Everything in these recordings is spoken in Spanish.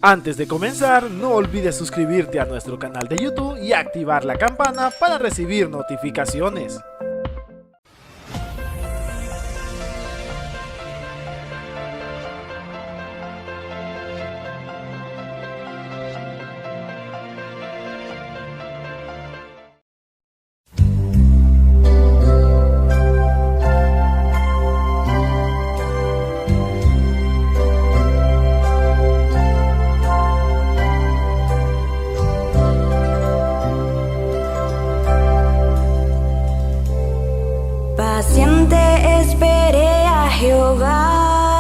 Antes de comenzar, no olvides suscribirte a nuestro canal de YouTube y activar la campana para recibir notificaciones. Paciente esperé a Jehová,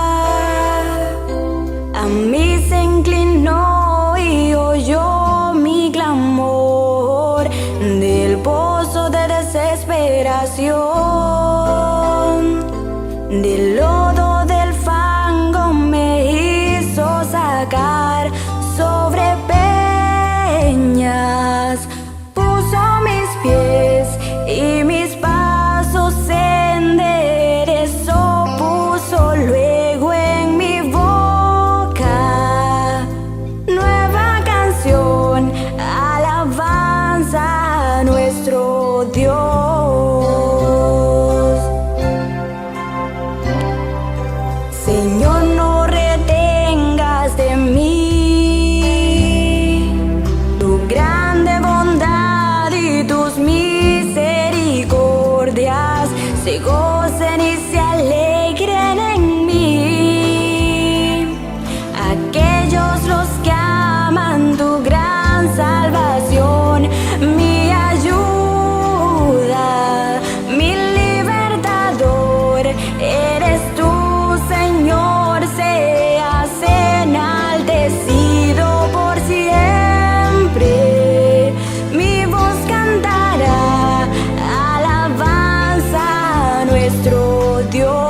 a mí se inclinó y oyó mi clamor del pozo de desesperación, del lodo del fango me hizo sacar, sobre peñas puso mis pies y mis pasos enderezó, puso luego en mi boca nueva canción, alabanza a nuestro Dios. Señor, no retengas de mí tu grande bondad y tus misericordias se gocen y se alegren en mí. Aquellos los que aman tu gran salvación, mi ayuda, mi libertador, eres tú, Señor, seas enaltecido por siempre. Mi voz cantará alabanza a nuestro Dios.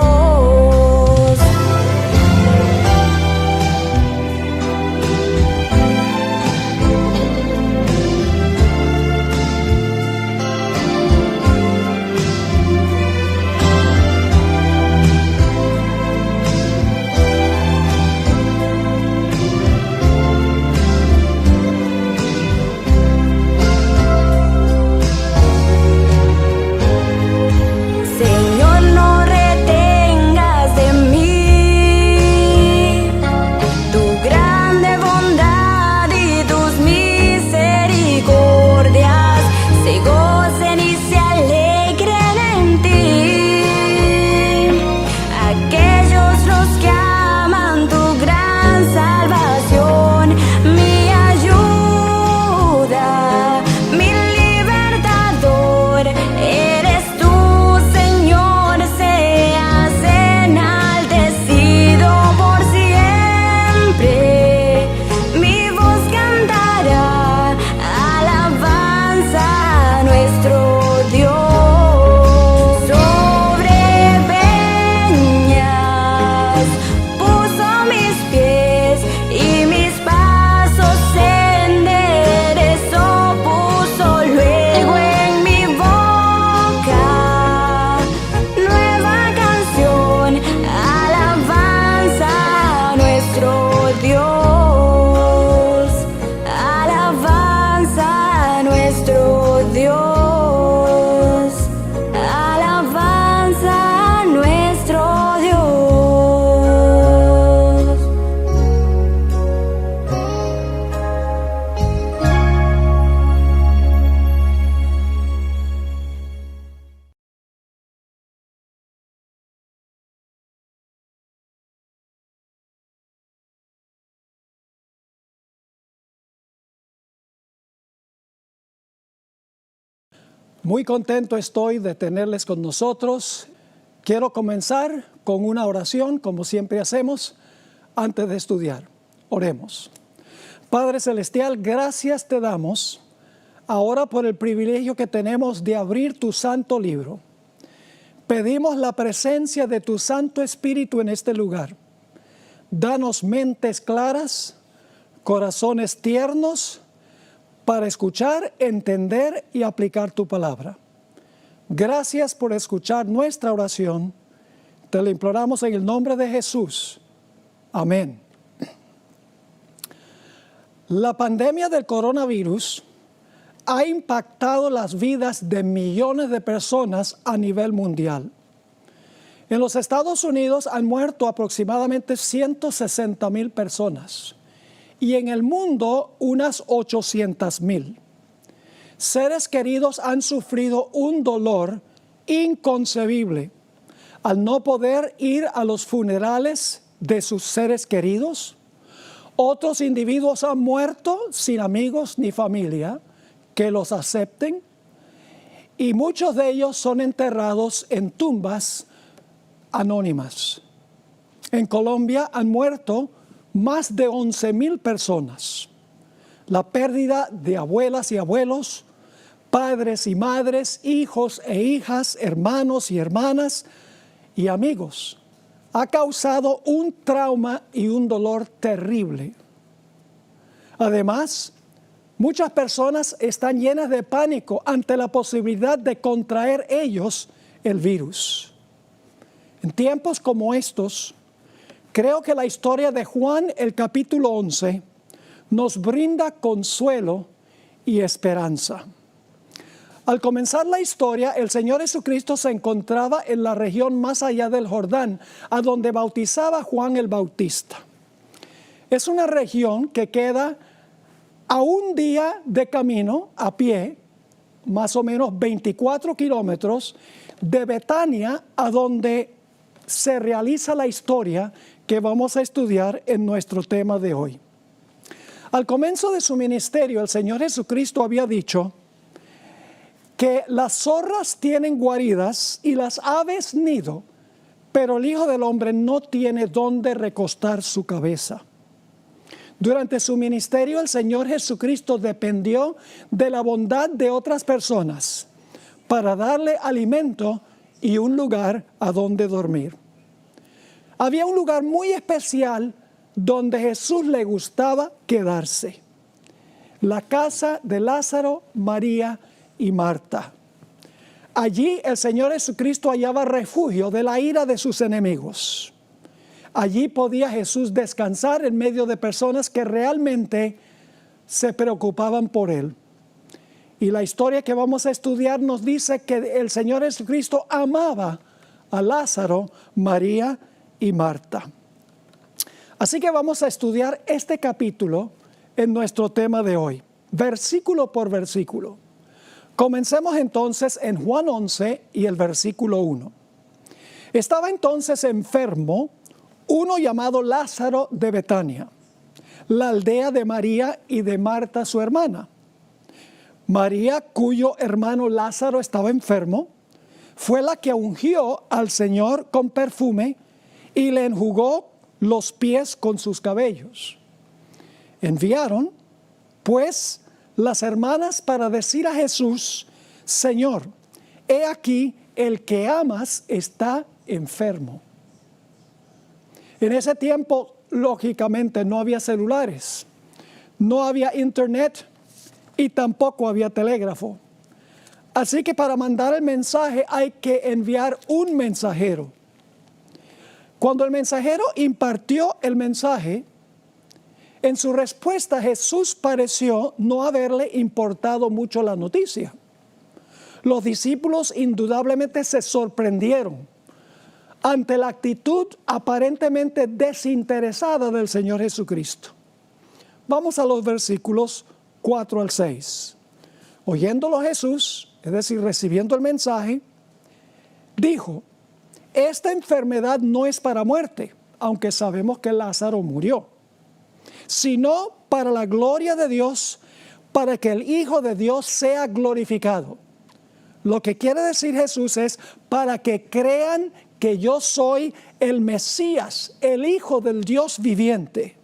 Señor, no retengas de mí tu grande bondad y tus misericordias se gocen y se alegren en ti. Aquellos los que aman tu gran salvación, mi ayuda, mi libertador, eres tú, Señor, seas enaltecido por siempre. Mi voz cantará alabanza a nuestro Dios. Sobre peñas puso mis pies y mis pasos enderezó, puso luego en mi boca nueva canción, alabanza a nuestro Dios, alabanza a nuestro Dios, alabanza a nuestro Dios. Muy contento estoy de tenerles con nosotros. Quiero comenzar con una oración, como siempre hacemos, antes de estudiar. Oremos. Padre Celestial, gracias te damos ahora por el privilegio que tenemos de abrir tu santo libro. Pedimos la presencia de tu Santo Espíritu en este lugar. Danos mentes claras, corazones tiernos, para escuchar, entender y aplicar tu palabra. Gracias por escuchar nuestra oración. Te lo imploramos en el nombre de Jesús. Amén. La pandemia del coronavirus ha impactado las vidas de millones de personas a nivel mundial. En los Estados Unidos han muerto aproximadamente 160,000 personas y en el mundo unas 800,000. Seres queridos han sufrido un dolor inconcebible al no poder ir a los funerales de sus seres queridos. Otros individuos han muerto sin amigos ni familia que los acepten, y muchos de ellos son enterrados en tumbas anónimas. En Colombia han muerto más de 11,000 personas. La pérdida de abuelas y abuelos, padres y madres, hijos e hijas, hermanos y hermanas y amigos ha causado un trauma y un dolor terrible. Además, muchas personas están llenas de pánico ante la posibilidad de contraer ellos el virus. En tiempos como estos, creo que la historia de Juan, el capítulo 11, nos brinda consuelo y esperanza. Al comenzar la historia, el Señor Jesucristo se encontraba en la región más allá del Jordán, a donde bautizaba Juan el Bautista. Es una región que queda a un día de camino a pie, más o menos 24 kilómetros, de Betania, a donde se realiza la historia que vamos a estudiar en nuestro tema de hoy. Al comienzo de su ministerio, el Señor Jesucristo había dicho que las zorras tienen guaridas y las aves nido, pero el Hijo del Hombre no tiene dónde recostar su cabeza. Durante su ministerio, el Señor Jesucristo dependió de la bondad de otras personas para darle alimento y un lugar a donde dormir. Había un lugar muy especial donde Jesús le gustaba quedarse: la casa de Lázaro, María y Marta. Allí el Señor Jesucristo hallaba refugio de la ira de sus enemigos. Allí podía Jesús descansar en medio de personas que realmente se preocupaban por Él. Y la historia que vamos a estudiar nos dice que el Señor Jesucristo amaba a Lázaro, María y Marta. Así que vamos a estudiar este capítulo en nuestro tema de hoy, versículo por versículo. Comencemos entonces en Juan 11 y el versículo 1. Estaba entonces enfermo uno llamado Lázaro de Betania, la aldea de María y de Marta su hermana. María, cuyo hermano Lázaro estaba enfermo, fue la que ungió al Señor con perfume y le enjugó los pies con sus cabellos. Enviaron, pues, las hermanas para decir a Jesús: Señor, he aquí el que amas está enfermo. En ese tiempo, lógicamente, no había celulares, no había internet y tampoco había telégrafo. Así que para mandar el mensaje hay que enviar un mensajero. Cuando el mensajero impartió el mensaje, en su respuesta Jesús pareció no haberle importado mucho la noticia. Los discípulos indudablemente se sorprendieron ante la actitud aparentemente desinteresada del Señor Jesucristo. Vamos a los versículos 4 al 6. Oyéndolo Jesús, es decir, recibiendo el mensaje, dijo: esta enfermedad no es para muerte, aunque sabemos que Lázaro murió, sino para la gloria de Dios, para que el Hijo de Dios sea glorificado. Lo que quiere decir Jesús es para que crean que yo soy el Mesías, el Hijo del Dios viviente.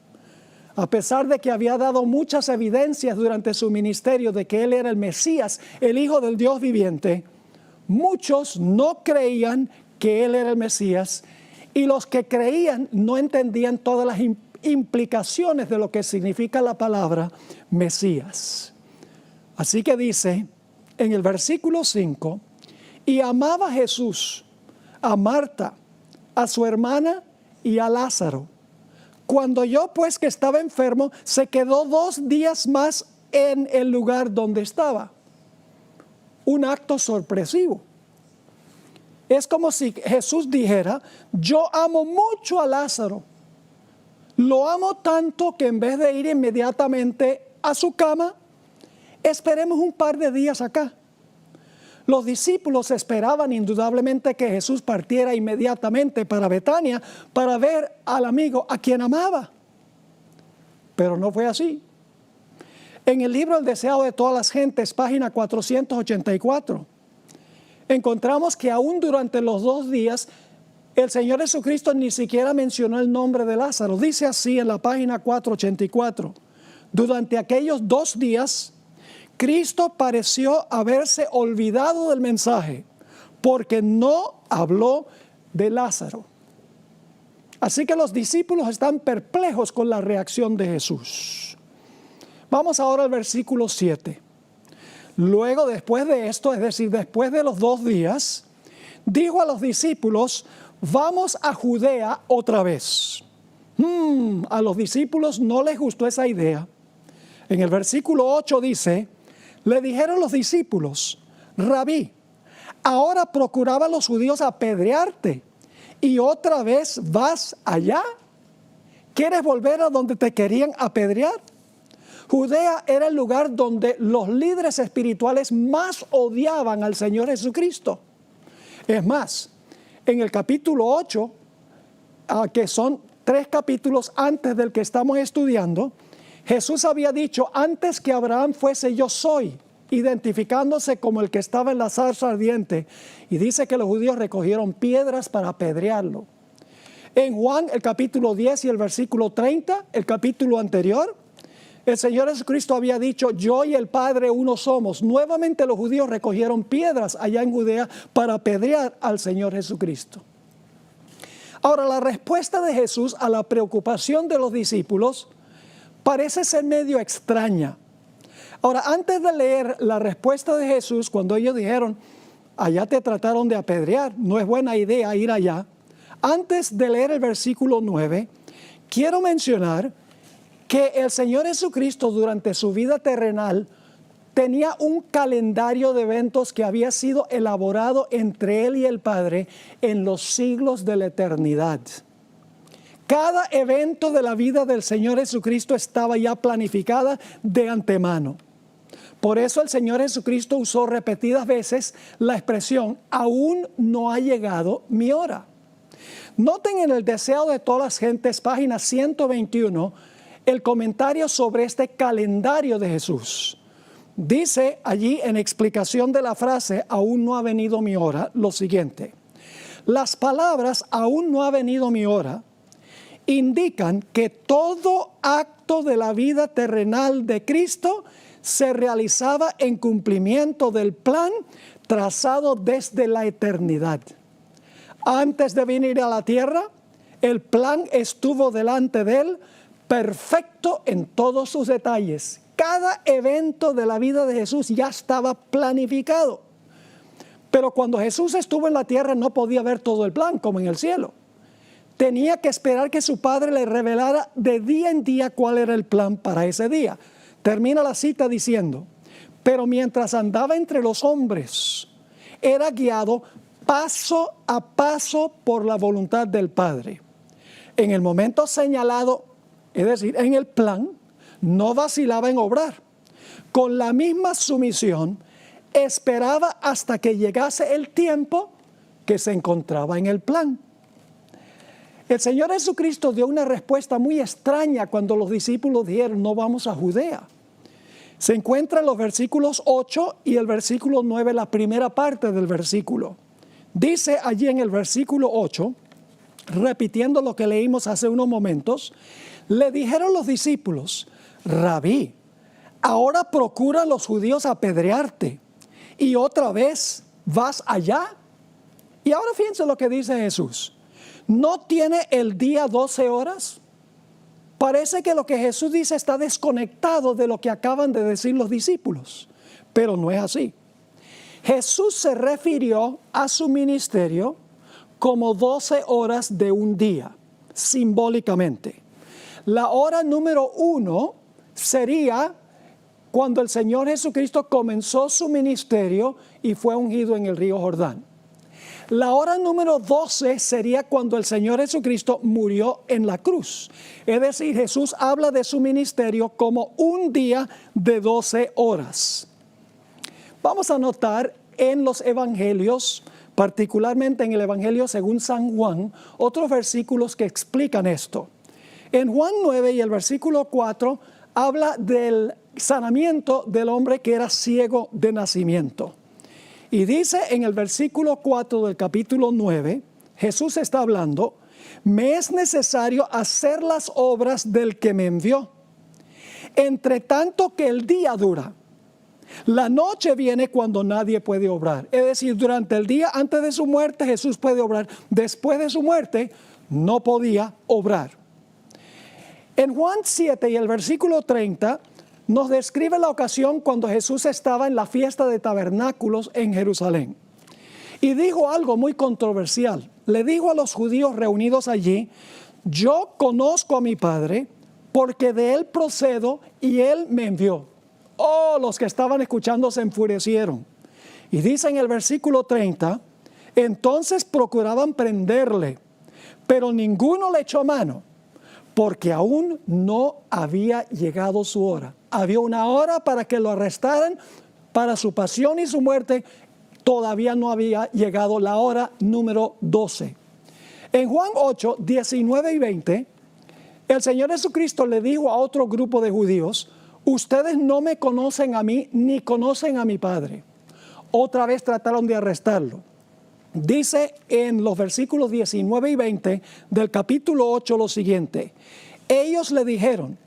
A pesar de que había dado muchas evidencias durante su ministerio de que Él era el Mesías, el Hijo del Dios viviente, muchos no creían que Él era el Mesías, y los que creían no entendían todas las implicaciones de lo que significa la palabra Mesías. Así que dice en el versículo 5: y amaba Jesús a Marta, a su hermana y a Lázaro. Cuando oyó pues que estaba enfermo, se quedó 2 días más en el lugar donde estaba. Un acto sorpresivo. Es como si Jesús dijera: yo amo mucho a Lázaro. Lo amo tanto que en vez de ir inmediatamente a su cama, esperemos un par de días acá. Los discípulos esperaban indudablemente que Jesús partiera inmediatamente para Betania para ver al amigo a quien amaba. Pero no fue así. En el libro El deseo de todas las gentes, página 484, encontramos que aún durante los 2 días, el Señor Jesucristo ni siquiera mencionó el nombre de Lázaro. Dice así en la página 484: durante aquellos 2 días, Cristo pareció haberse olvidado del mensaje, porque no habló de Lázaro. Así que los discípulos están perplejos con la reacción de Jesús. Vamos ahora al versículo 7. Luego, después de esto, es decir, después de los 2 días, dijo a los discípulos: vamos a Judea otra vez. A los discípulos no les gustó esa idea. En el versículo 8 dice: le dijeron los discípulos: Rabí, ahora procuraban los judíos apedrearte, y otra vez vas allá. ¿Quieres volver a donde te querían apedrear? Judea era el lugar donde los líderes espirituales más odiaban al Señor Jesucristo. Es más, en el capítulo 8, que son 3 capítulos antes del que estamos estudiando, Jesús había dicho: antes que Abraham fuese, yo soy, identificándose como el que estaba en la zarza ardiente. Y dice que los judíos recogieron piedras para apedrearlo. En Juan, el capítulo 10 y el versículo 30, el capítulo anterior, el Señor Jesucristo había dicho: yo y el Padre uno somos. Nuevamente los judíos recogieron piedras allá en Judea para apedrear al Señor Jesucristo. Ahora, la respuesta de Jesús a la preocupación de los discípulos parece ser medio extraña. Ahora, antes de leer la respuesta de Jesús, cuando ellos dijeron: allá te trataron de apedrear, no es buena idea ir allá. Antes de leer el versículo 9, quiero mencionar que el Señor Jesucristo durante su vida terrenal tenía un calendario de eventos que había sido elaborado entre Él y el Padre en los siglos de la eternidad. Cada evento de la vida del Señor Jesucristo estaba ya planificada de antemano. Por eso el Señor Jesucristo usó repetidas veces la expresión: aún no ha llegado mi hora. Noten en El deseo de todas las gentes, página 121, el comentario sobre este calendario de Jesús. Dice allí, en explicación de la frase aún no ha venido mi hora, lo siguiente: las palabras aún no ha venido mi hora indican que todo acto de la vida terrenal de Cristo se realizaba en cumplimiento del plan trazado desde la eternidad. Antes de venir a la tierra, el plan estuvo delante de Él, perfecto en todos sus detalles. Cada evento de la vida de Jesús ya estaba planificado. Pero cuando Jesús estuvo en la tierra no podía ver todo el plan como en el cielo. Tenía que esperar que su Padre le revelara de día en día cuál era el plan para ese día. Termina la cita diciendo: pero mientras andaba entre los hombres, era guiado paso a paso por la voluntad del Padre. En el momento señalado, es decir, en el plan, no vacilaba en obrar. Con la misma sumisión, esperaba hasta que llegase el tiempo que se encontraba en el plan. El Señor Jesucristo dio una respuesta muy extraña cuando los discípulos dijeron: no vamos a Judea. Se encuentra en los versículos 8 y el versículo 9, la primera parte del versículo. Dice allí en el versículo 8, repitiendo lo que leímos hace unos momentos: le dijeron los discípulos: Rabí, ahora procuran los judíos apedrearte, y otra vez vas allá. Y ahora fíjense lo que dice Jesús: ¿no tiene el día 12 horas? Parece que lo que Jesús dice está desconectado de lo que acaban de decir los discípulos, pero no es así. Jesús se refirió a su ministerio como 12 horas de un día, simbólicamente. La hora número 1 sería cuando el Señor Jesucristo comenzó su ministerio y fue ungido en el río Jordán. La hora número 12 sería cuando el Señor Jesucristo murió en la cruz. Es decir, Jesús habla de su ministerio como un día de 12 horas. Vamos a notar en los evangelios, particularmente en el evangelio según San Juan, otros versículos que explican esto. En Juan 9 y el versículo 4 habla del sanamiento del hombre que era ciego de nacimiento. Y dice en el versículo 4 del capítulo 9, Jesús está hablando, me es necesario hacer las obras del que me envió, entre tanto que el día dura. La noche viene cuando nadie puede obrar. Es decir, durante el día antes de su muerte Jesús puede obrar. Después de su muerte no podía obrar. En Juan 7 y el versículo 30 nos describe la ocasión cuando Jesús estaba en la fiesta de tabernáculos en Jerusalén. Y dijo algo muy controversial. Le dijo a los judíos reunidos allí, yo conozco a mi Padre porque de Él procedo y Él me envió. Oh, los que estaban escuchando se enfurecieron. Y dice en el versículo 30, entonces procuraban prenderle, pero ninguno le echó mano, porque aún no había llegado su hora. Había una hora para que lo arrestaran, para su pasión y su muerte, todavía no había llegado la hora número 12. En Juan 8, 19 y 20, el Señor Jesucristo le dijo a otro grupo de judíos, ustedes no me conocen a mí ni conocen a mi Padre. Otra vez trataron de arrestarlo. Dice en los versículos 19 y 20 del capítulo 8 lo siguiente. Ellos le dijeron,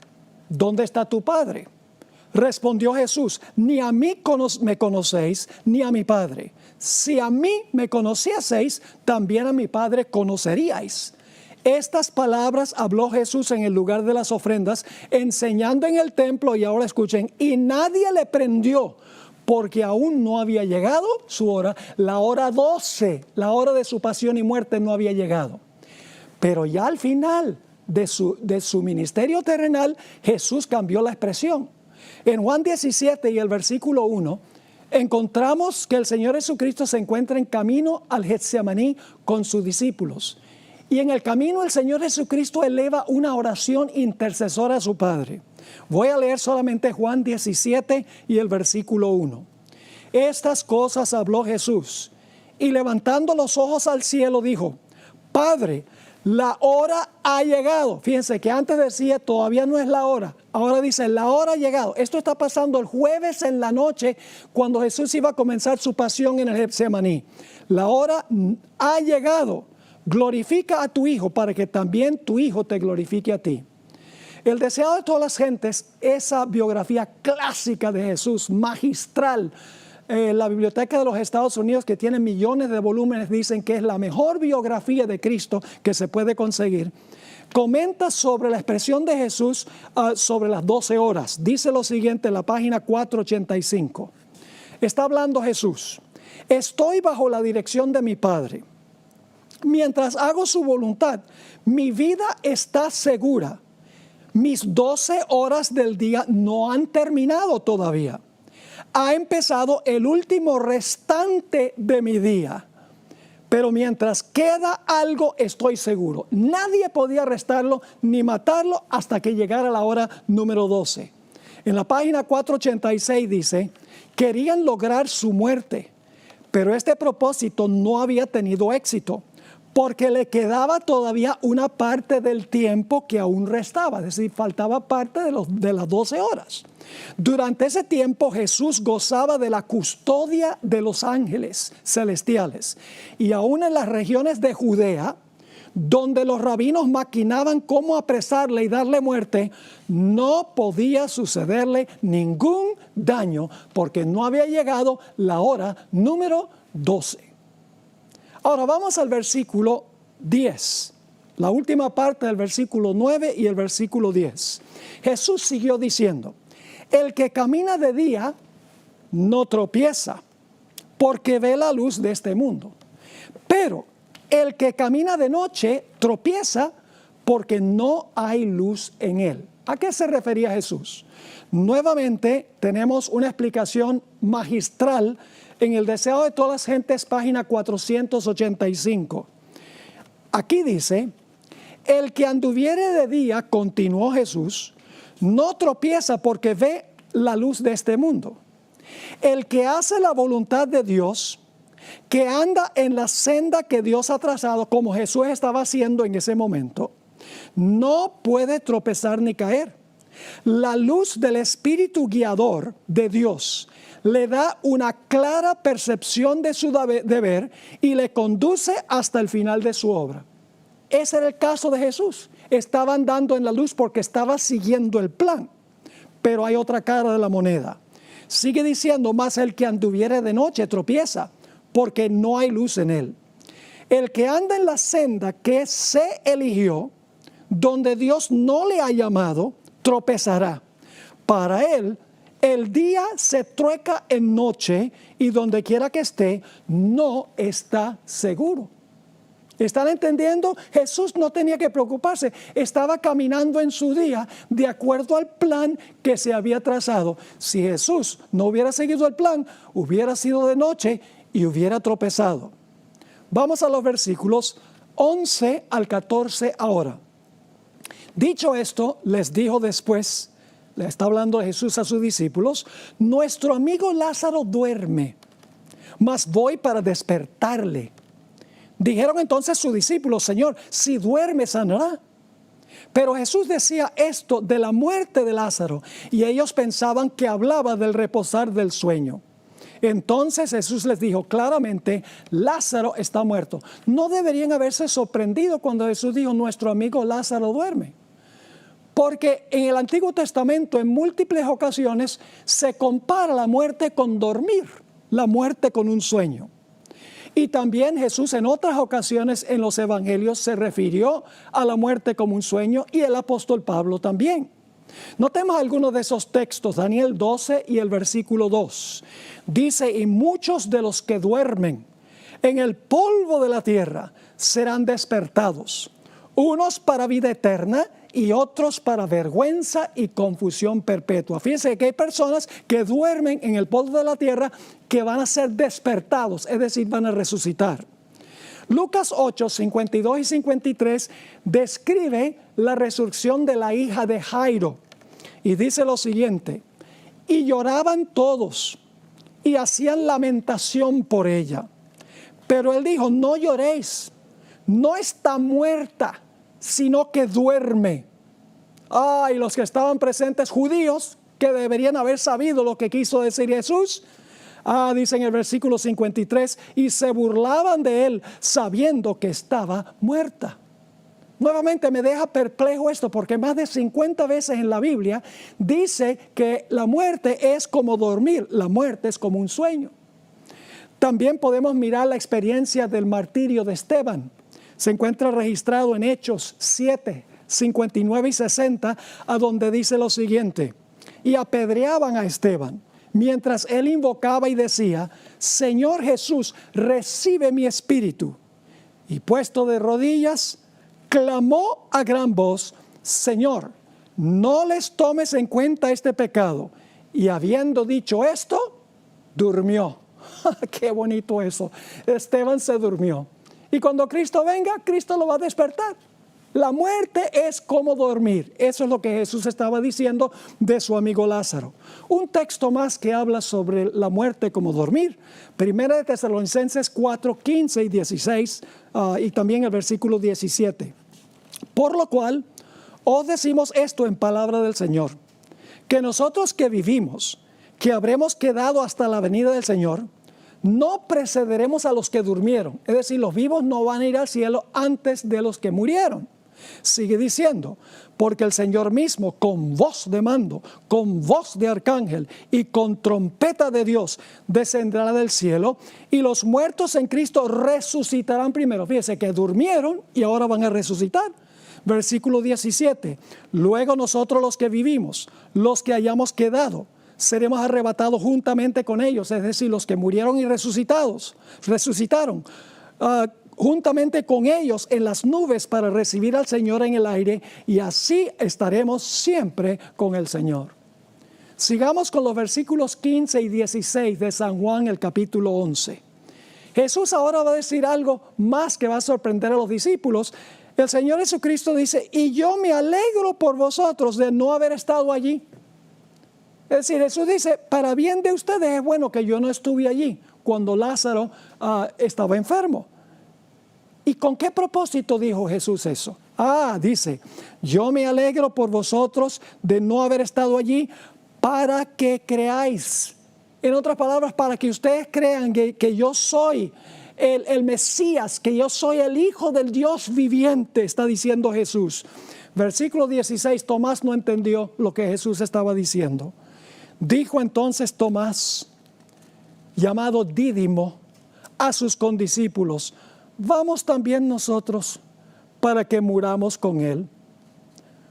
¿dónde está tu Padre? Respondió Jesús, ni a mí me conocéis, ni a mi Padre. Si a mí me conocieseis, también a mi Padre conoceríais. Estas palabras habló Jesús en el lugar de las ofrendas, enseñando en el templo, y ahora escuchen, y nadie le prendió, porque aún no había llegado su hora, la hora 12, la hora de su pasión y muerte no había llegado. Pero ya al final de su ministerio terrenal, Jesús cambió la expresión. En Juan 17 y el versículo 1, encontramos que el Señor Jesucristo se encuentra en camino al Getsemaní con sus discípulos. Y en el camino el Señor Jesucristo eleva una oración intercesora a su Padre. Voy a leer solamente Juan 17 y el versículo 1. Estas cosas habló Jesús y levantando los ojos al cielo dijo, Padre, la hora ha llegado. Fíjense que antes decía todavía no es la hora. Ahora dice la hora ha llegado. Esto está pasando el jueves en la noche cuando Jesús iba a comenzar su pasión en el Getsemaní. La hora ha llegado. Glorifica a tu Hijo para que también tu Hijo te glorifique a ti. El deseado de todas las gentes, esa biografía clásica de Jesús, magistral. La Biblioteca de los Estados Unidos, que tiene millones de volúmenes, dicen que es la mejor biografía de Cristo que se puede conseguir. Comenta sobre la expresión de Jesús sobre las 12 horas. Dice lo siguiente en la página 485. Está hablando Jesús. Estoy bajo la dirección de mi Padre. Mientras hago su voluntad, mi vida está segura. Mis 12 horas del día no han terminado todavía. Ha empezado el último restante de mi día. Pero mientras queda algo, estoy seguro. Nadie podía arrestarlo ni matarlo hasta que llegara la hora número 12. En la página 486 dice, querían lograr su muerte, pero este propósito no había tenido éxito, porque le quedaba todavía una parte del tiempo que aún restaba, es decir, faltaba parte de las 12 horas. Durante ese tiempo Jesús gozaba de la custodia de los ángeles celestiales, y aún en las regiones de Judea, donde los rabinos maquinaban cómo apresarle y darle muerte, no podía sucederle ningún daño, porque no había llegado la hora número 12. Ahora vamos al versículo 10, la última parte del versículo 9 y el versículo 10. Jesús siguió diciendo, el que camina de día no tropieza, porque ve la luz de este mundo. Pero el que camina de noche tropieza, porque no hay luz en él. ¿A qué se refería Jesús? Nuevamente tenemos una explicación magistral en El deseo de todas las gentes, página 485. Aquí dice: el que anduviere de día, continuó Jesús, no tropieza porque ve la luz de este mundo. El que hace la voluntad de Dios, que anda en la senda que Dios ha trazado, como Jesús estaba haciendo en ese momento, no puede tropezar ni caer. La luz del Espíritu guiador de Dios le da una clara percepción de su deber y le conduce hasta el final de su obra. Ese era el caso de Jesús. Estaba andando en la luz porque estaba siguiendo el plan. Pero hay otra cara de la moneda. Sigue diciendo: mas el que anduviere de noche tropieza, porque no hay luz en él. El que anda en la senda que se eligió, donde Dios no le ha llamado, tropezará. Para él, el día se trueca en noche, y donde quiera que esté, no está seguro. ¿Están entendiendo? Jesús no tenía que preocuparse. Estaba caminando en su día de acuerdo al plan que se había trazado. Si Jesús no hubiera seguido el plan, hubiera sido de noche y hubiera tropezado. Vamos a los versículos 11 al 14 ahora. Dicho esto, les dijo después, le está hablando Jesús a sus discípulos: nuestro amigo Lázaro duerme, mas voy para despertarle. Dijeron entonces sus discípulos: Señor, si duerme, sanará. Pero Jesús decía esto de la muerte de Lázaro, y ellos pensaban que hablaba del reposar del sueño. Entonces Jesús les dijo claramente: Lázaro está muerto. No deberían haberse sorprendido cuando Jesús dijo: nuestro amigo Lázaro duerme. Porque en el Antiguo Testamento, en múltiples ocasiones, se compara la muerte con dormir, la muerte con un sueño. Y también Jesús en otras ocasiones en los evangelios se refirió a la muerte como un sueño, y el apóstol Pablo también. Notemos algunos de esos textos. Daniel 12 y el versículo 2. Dice: y muchos de los que duermen en el polvo de la tierra serán despertados, unos para vida eterna y otros para vergüenza y confusión perpetua. Fíjense que hay personas que duermen en el polvo de la tierra que van a ser despertados, es decir, van a resucitar. Lucas 8, 52 y 53 describe la resurrección de la hija de Jairo. Y dice lo siguiente: y lloraban todos y hacían lamentación por ella. Pero él dijo: no lloréis, no está muerta, sino que duerme. Y los que estaban presentes, judíos, que deberían haber sabido lo que quiso decir Jesús, dice en el versículo 53, y se burlaban de él sabiendo que estaba muerta. Nuevamente me deja perplejo esto, porque más de 50 veces en la Biblia dice que la muerte es como dormir, la muerte es como un sueño. También podemos mirar la experiencia del martirio de Esteban. Se encuentra registrado en Hechos 7, 59 y 60, a donde dice lo siguiente: y apedreaban a Esteban, mientras él invocaba y decía: Señor Jesús, recibe mi espíritu. Y puesto de rodillas, clamó a gran voz: Señor, no les tomes en cuenta este pecado. Y habiendo dicho esto, durmió. Qué bonito eso. Esteban se durmió. Y cuando Cristo venga, Cristo lo va a despertar. La muerte es como dormir. Eso es lo que Jesús estaba diciendo de su amigo Lázaro. Un texto más que habla sobre la muerte como dormir. Primera de Tesalonicenses 4, 15 y 16, y también el versículo 17. Por lo cual, os decimos esto en palabra del Señor, que nosotros que vivimos, que habremos quedado hasta la venida del Señor, no precederemos a los que durmieron. Es decir, los vivos no van a ir al cielo antes de los que murieron. Sigue diciendo: porque el Señor mismo, con voz de mando, con voz de arcángel y con trompeta de Dios, descenderá del cielo, y los muertos en Cristo resucitarán primero. Fíjense que durmieron y ahora van a resucitar. Versículo 17: luego nosotros los que vivimos, los que hayamos quedado, seremos arrebatados juntamente con ellos, es decir, los que murieron y resucitaron, juntamente con ellos en las nubes para recibir al Señor en el aire, y así estaremos siempre con el Señor. Sigamos con los versículos 15 y 16 de San Juan, el capítulo 11. Jesús ahora va a decir algo más que va a sorprender a los discípulos. El Señor Jesucristo dice: y yo me alegro por vosotros de no haber estado allí. Es decir, Jesús dice, para bien de ustedes es bueno que yo no estuve allí cuando Lázaro estaba enfermo. ¿Y con qué propósito dijo Jesús eso? Dice, yo me alegro por vosotros de no haber estado allí para que creáis. En otras palabras, para que ustedes crean que yo soy el Mesías, que yo soy el Hijo del Dios viviente, está diciendo Jesús. Versículo 16, Tomás no entendió lo que Jesús estaba diciendo. Dijo entonces Tomás, llamado Dídimo, a sus condiscípulos: vamos también nosotros para que muramos con él.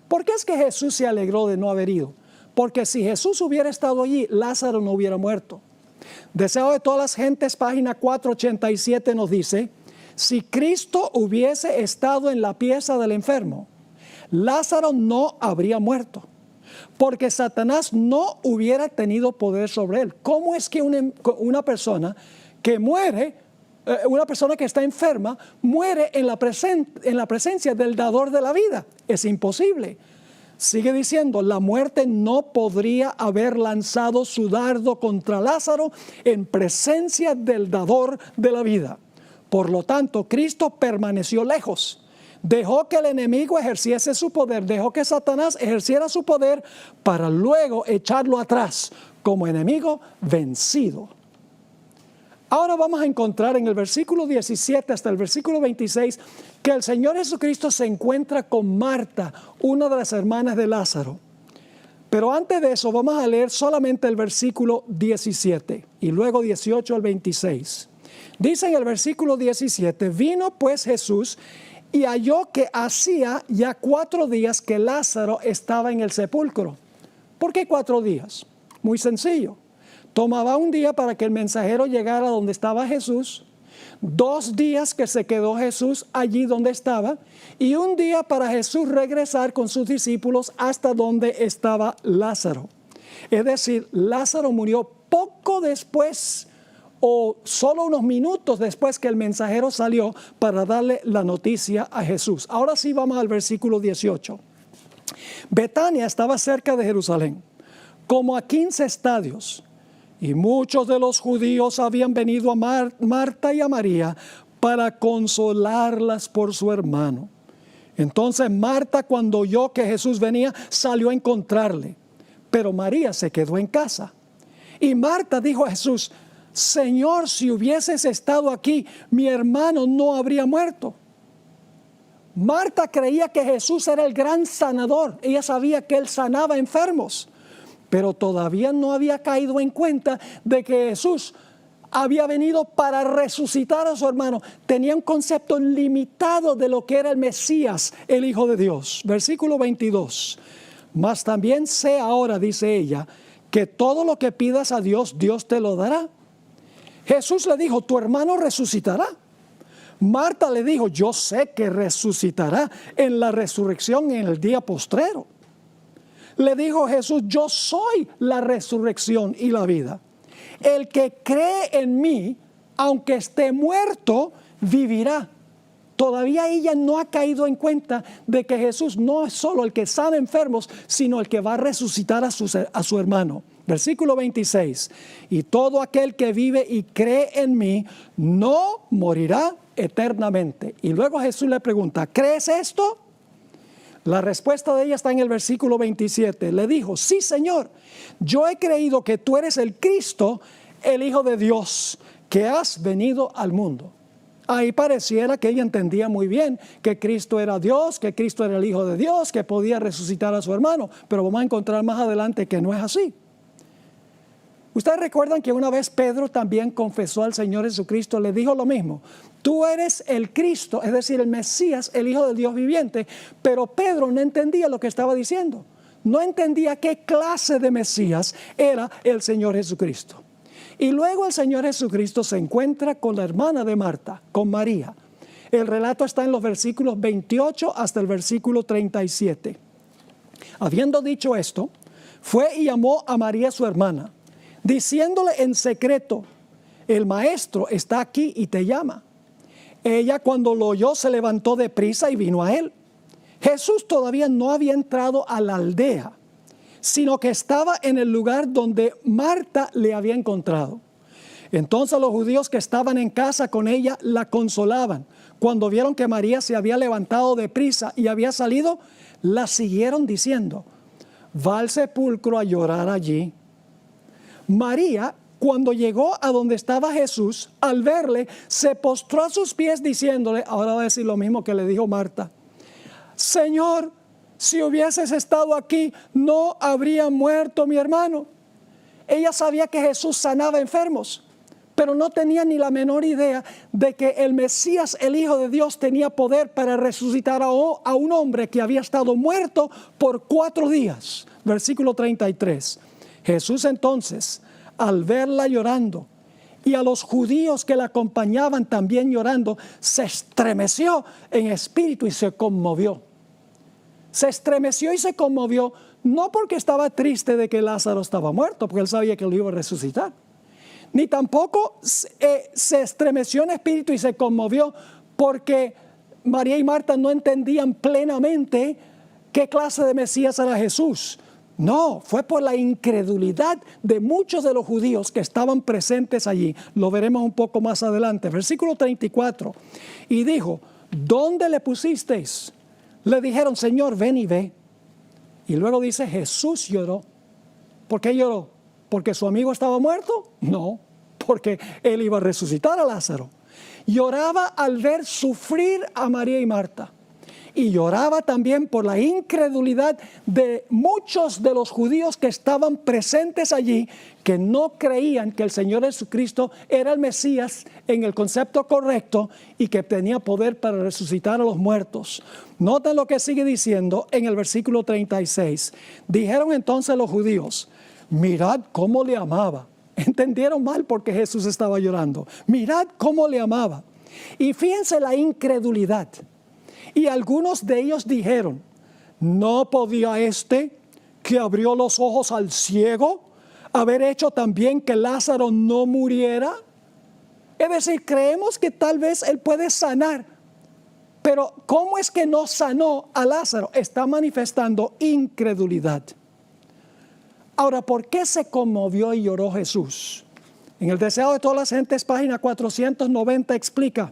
¿Por qué es que Jesús se alegró de no haber ido? Porque si Jesús hubiera estado allí, Lázaro no hubiera muerto. Deseo de todas las gentes, página 487 nos dice: si Cristo hubiese estado en la pieza del enfermo, Lázaro no habría muerto, porque Satanás no hubiera tenido poder sobre él. ¿Cómo es que una persona que muere, una persona que está enferma, muere en la presencia del dador de la vida? Es imposible. Sigue diciendo, la muerte no podría haber lanzado su dardo contra Lázaro en presencia del dador de la vida. Por lo tanto, Cristo permaneció lejos. Dejó que el enemigo ejerciese su poder, dejó que Satanás ejerciera su poder para luego echarlo atrás como enemigo vencido. Ahora vamos a encontrar en el versículo 17 hasta el versículo 26 que el Señor Jesucristo se encuentra con Marta, una de las hermanas de Lázaro. Pero antes de eso vamos a leer solamente el versículo 17 y luego 18 al 26. Dice en el versículo 17, vino pues Jesús y halló que hacía ya 4 días que Lázaro estaba en el sepulcro. ¿Por qué 4 días? Muy sencillo. Tomaba un día para que el mensajero llegara donde estaba Jesús, 2 días que se quedó Jesús allí donde estaba, y un día para Jesús regresar con sus discípulos hasta donde estaba Lázaro. Es decir, Lázaro murió poco después o solo unos minutos después que el mensajero salió para darle la noticia a Jesús. Ahora sí vamos al versículo 18. Betania estaba cerca de Jerusalén, como a 15 estadios. Y muchos de los judíos habían venido a Marta y a María para consolarlas por su hermano. Entonces Marta, cuando oyó que Jesús venía, salió a encontrarle. Pero María se quedó en casa. Y Marta dijo a Jesús: Señor, si hubieses estado aquí, mi hermano no habría muerto. Marta creía que Jesús era el gran sanador. Ella sabía que él sanaba enfermos. Pero todavía no había caído en cuenta de que Jesús había venido para resucitar a su hermano. Tenía un concepto limitado de lo que era el Mesías, el Hijo de Dios. Versículo 22. Mas también sé ahora, dice ella, que todo lo que pidas a Dios, Dios te lo dará. Jesús le dijo: tu hermano resucitará. Marta le dijo: yo sé que resucitará en la resurrección en el día postrero. Le dijo Jesús: yo soy la resurrección y la vida. El que cree en mí, aunque esté muerto, vivirá. Todavía ella no ha caído en cuenta de que Jesús no es solo el que sana enfermos, sino el que va a resucitar a su hermano. Versículo 26. Y todo aquel que vive y cree en mí no morirá eternamente. Y luego Jesús le pregunta: ¿crees esto? La respuesta de ella está en el versículo 27. Le dijo: sí, Señor, yo he creído que tú eres el Cristo, el Hijo de Dios, que has venido al mundo. Ahí pareciera que ella entendía muy bien que Cristo era Dios, que Cristo era el Hijo de Dios, que podía resucitar a su hermano. Pero vamos a encontrar más adelante que no es así. Ustedes recuerdan que una vez Pedro también confesó al Señor Jesucristo, le dijo lo mismo: tú eres el Cristo, es decir, el Mesías, el Hijo del Dios viviente. Pero Pedro no entendía lo que estaba diciendo. No entendía qué clase de Mesías era el Señor Jesucristo. Y luego el Señor Jesucristo se encuentra con la hermana de Marta, con María. El relato está en los versículos 28 hasta el versículo 37. Habiendo dicho esto, fue y llamó a María su hermana, diciéndole en secreto: el maestro está aquí y te llama. Ella, cuando lo oyó, se levantó de prisa y vino a él. Jesús todavía no había entrado a la aldea, sino que estaba en el lugar donde Marta le había encontrado. Entonces los judíos que estaban en casa con ella la consolaban. Cuando vieron que María se había levantado de prisa y había salido, la siguieron diciendo: va al sepulcro a llorar allí. María, cuando llegó a donde estaba Jesús, al verle, se postró a sus pies diciéndole, ahora va a decir lo mismo que le dijo Marta: Señor, si hubieses estado aquí, no habría muerto mi hermano. Ella sabía que Jesús sanaba enfermos, pero no tenía ni la menor idea de que el Mesías, el Hijo de Dios, tenía poder para resucitar a un hombre que había estado muerto por 4 días. Versículo 33. Jesús entonces, al verla llorando, y a los judíos que la acompañaban también llorando, se estremeció en espíritu y se conmovió. Se estremeció y se conmovió, no porque estaba triste de que Lázaro estaba muerto, porque él sabía que lo iba a resucitar. Ni tampoco se estremeció en espíritu y se conmovió porque María y Marta no entendían plenamente qué clase de Mesías era Jesús. No, fue por la incredulidad de muchos de los judíos que estaban presentes allí. Lo veremos un poco más adelante. Versículo 34. Y dijo: ¿dónde le pusisteis? Le dijeron: Señor, ven y ve. Y luego dice: Jesús lloró. ¿Por qué lloró? ¿Porque su amigo estaba muerto? No, porque él iba a resucitar a Lázaro. Lloraba al ver sufrir a María y Marta. Y lloraba también por la incredulidad de muchos de los judíos que estaban presentes allí, que no creían que el Señor Jesucristo era el Mesías en el concepto correcto y que tenía poder para resucitar a los muertos. Noten lo que sigue diciendo en el versículo 36. Dijeron entonces los judíos: mirad cómo le amaba. Entendieron mal porque Jesús estaba llorando. Mirad cómo le amaba. Y fíjense la incredulidad. Y algunos de ellos dijeron: ¿no podía este que abrió los ojos al ciego haber hecho también que Lázaro no muriera? Es decir, creemos que tal vez él puede sanar. Pero ¿cómo es que no sanó a Lázaro? Está manifestando incredulidad. Ahora, ¿por qué se conmovió y lloró Jesús? En el Deseado de todas las gentes, página 490, explica: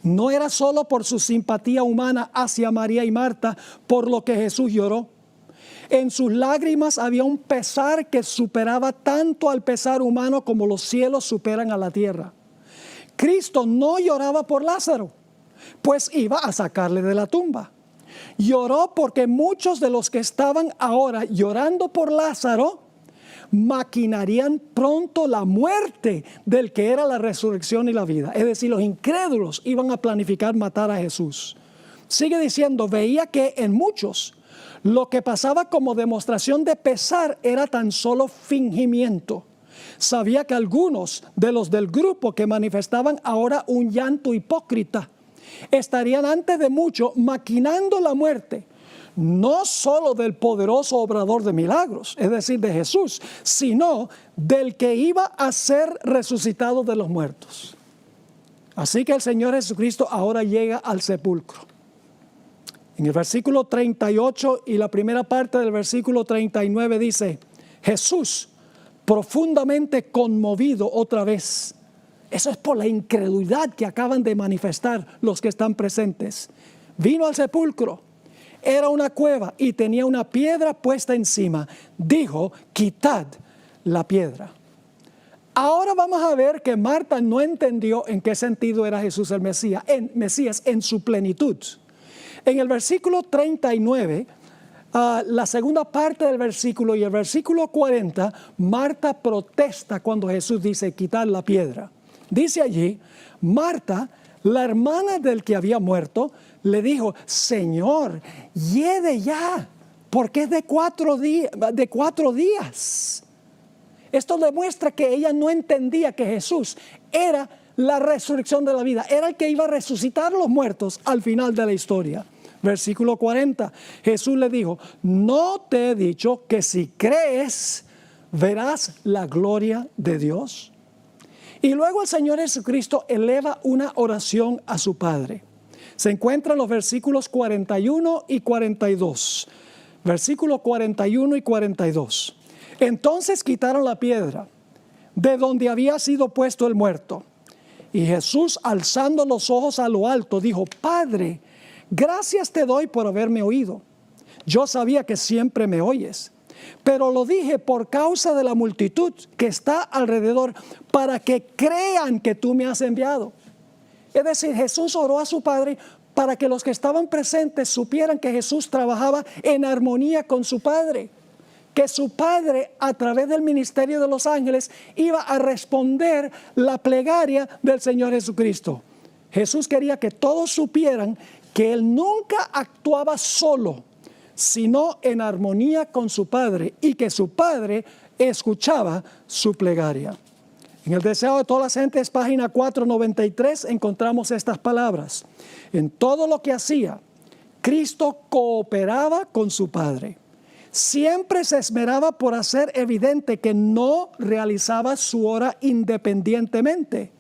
no era solo por su simpatía humana hacia María y Marta por lo que Jesús lloró. En sus lágrimas había un pesar que superaba tanto al pesar humano como los cielos superan a la tierra. Cristo no lloraba por Lázaro, pues iba a sacarle de la tumba. Lloró porque muchos de los que estaban ahora llorando por Lázaro maquinarían pronto la muerte del que era la resurrección y la vida. Es decir, los incrédulos iban a planificar matar a Jesús. Sigue diciendo: veía que en muchos lo que pasaba como demostración de pesar era tan solo fingimiento. Sabía que algunos de los del grupo que manifestaban ahora un llanto hipócrita estarían antes de mucho maquinando la muerte, no solo del poderoso obrador de milagros, es decir, de Jesús, sino del que iba a ser resucitado de los muertos. Así que el Señor Jesucristo ahora llega al sepulcro. En el versículo 38 y la primera parte del versículo 39 dice: Jesús, profundamente conmovido otra vez. Eso es por la incredulidad que acaban de manifestar los que están presentes. Vino al sepulcro. Era una cueva y tenía una piedra puesta encima. Dijo: quitad la piedra. Ahora vamos a ver que Marta no entendió en qué sentido era Jesús el Mesías en su plenitud. En el versículo 39, la segunda parte del versículo y el versículo 40, Marta protesta cuando Jesús dice: quitad la piedra. Dice allí: Marta, la hermana del que había muerto, le dijo: Señor, hiede ya, porque es de 4 días. Esto demuestra que ella no entendía que Jesús era la resurrección de la vida. Era el que iba a resucitar a los muertos al final de la historia. Versículo 40, Jesús le dijo, ¿no te he dicho que si crees, verás la gloria de Dios? Y luego el Señor Jesucristo eleva una oración a su Padre. Se encuentra en los versículos 41 y 42. Versículos 41 y 42. Entonces quitaron la piedra de donde había sido puesto el muerto. Y Jesús, alzando los ojos a lo alto, dijo, Padre, gracias te doy por haberme oído. Yo sabía que siempre me oyes, pero lo dije por causa de la multitud que está alrededor, para que crean que tú me has enviado. Es decir, Jesús oró a su Padre para que los que estaban presentes supieran que Jesús trabajaba en armonía con su Padre, que su Padre, a través del ministerio de los ángeles, iba a responder la plegaria del Señor Jesucristo. Jesús quería que todos supieran que Él nunca actuaba solo, sino en armonía con su Padre, y que su Padre escuchaba su plegaria. En el Deseo de todas las gentes, página 493, encontramos estas palabras. En todo lo que hacía, Cristo cooperaba con su Padre. Siempre se esmeraba por hacer evidente que no realizaba su obra independientemente.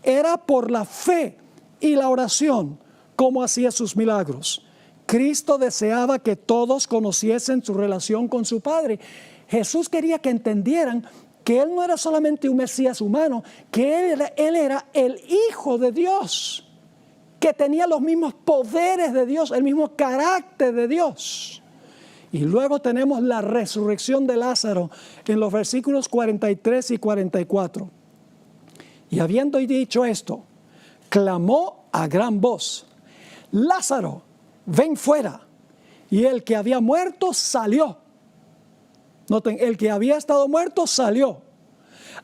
Era por la fe y la oración como hacía sus milagros. Cristo deseaba que todos conociesen su relación con su Padre. Jesús quería que entendieran que Él no era solamente un Mesías humano, que Él era el Hijo de Dios, que tenía los mismos poderes de Dios, el mismo carácter de Dios. Y luego tenemos la resurrección de Lázaro en los versículos 43 y 44. Y habiendo dicho esto, clamó a gran voz, Lázaro, ven fuera. Y el que había muerto salió. Noten, el que había estado muerto salió,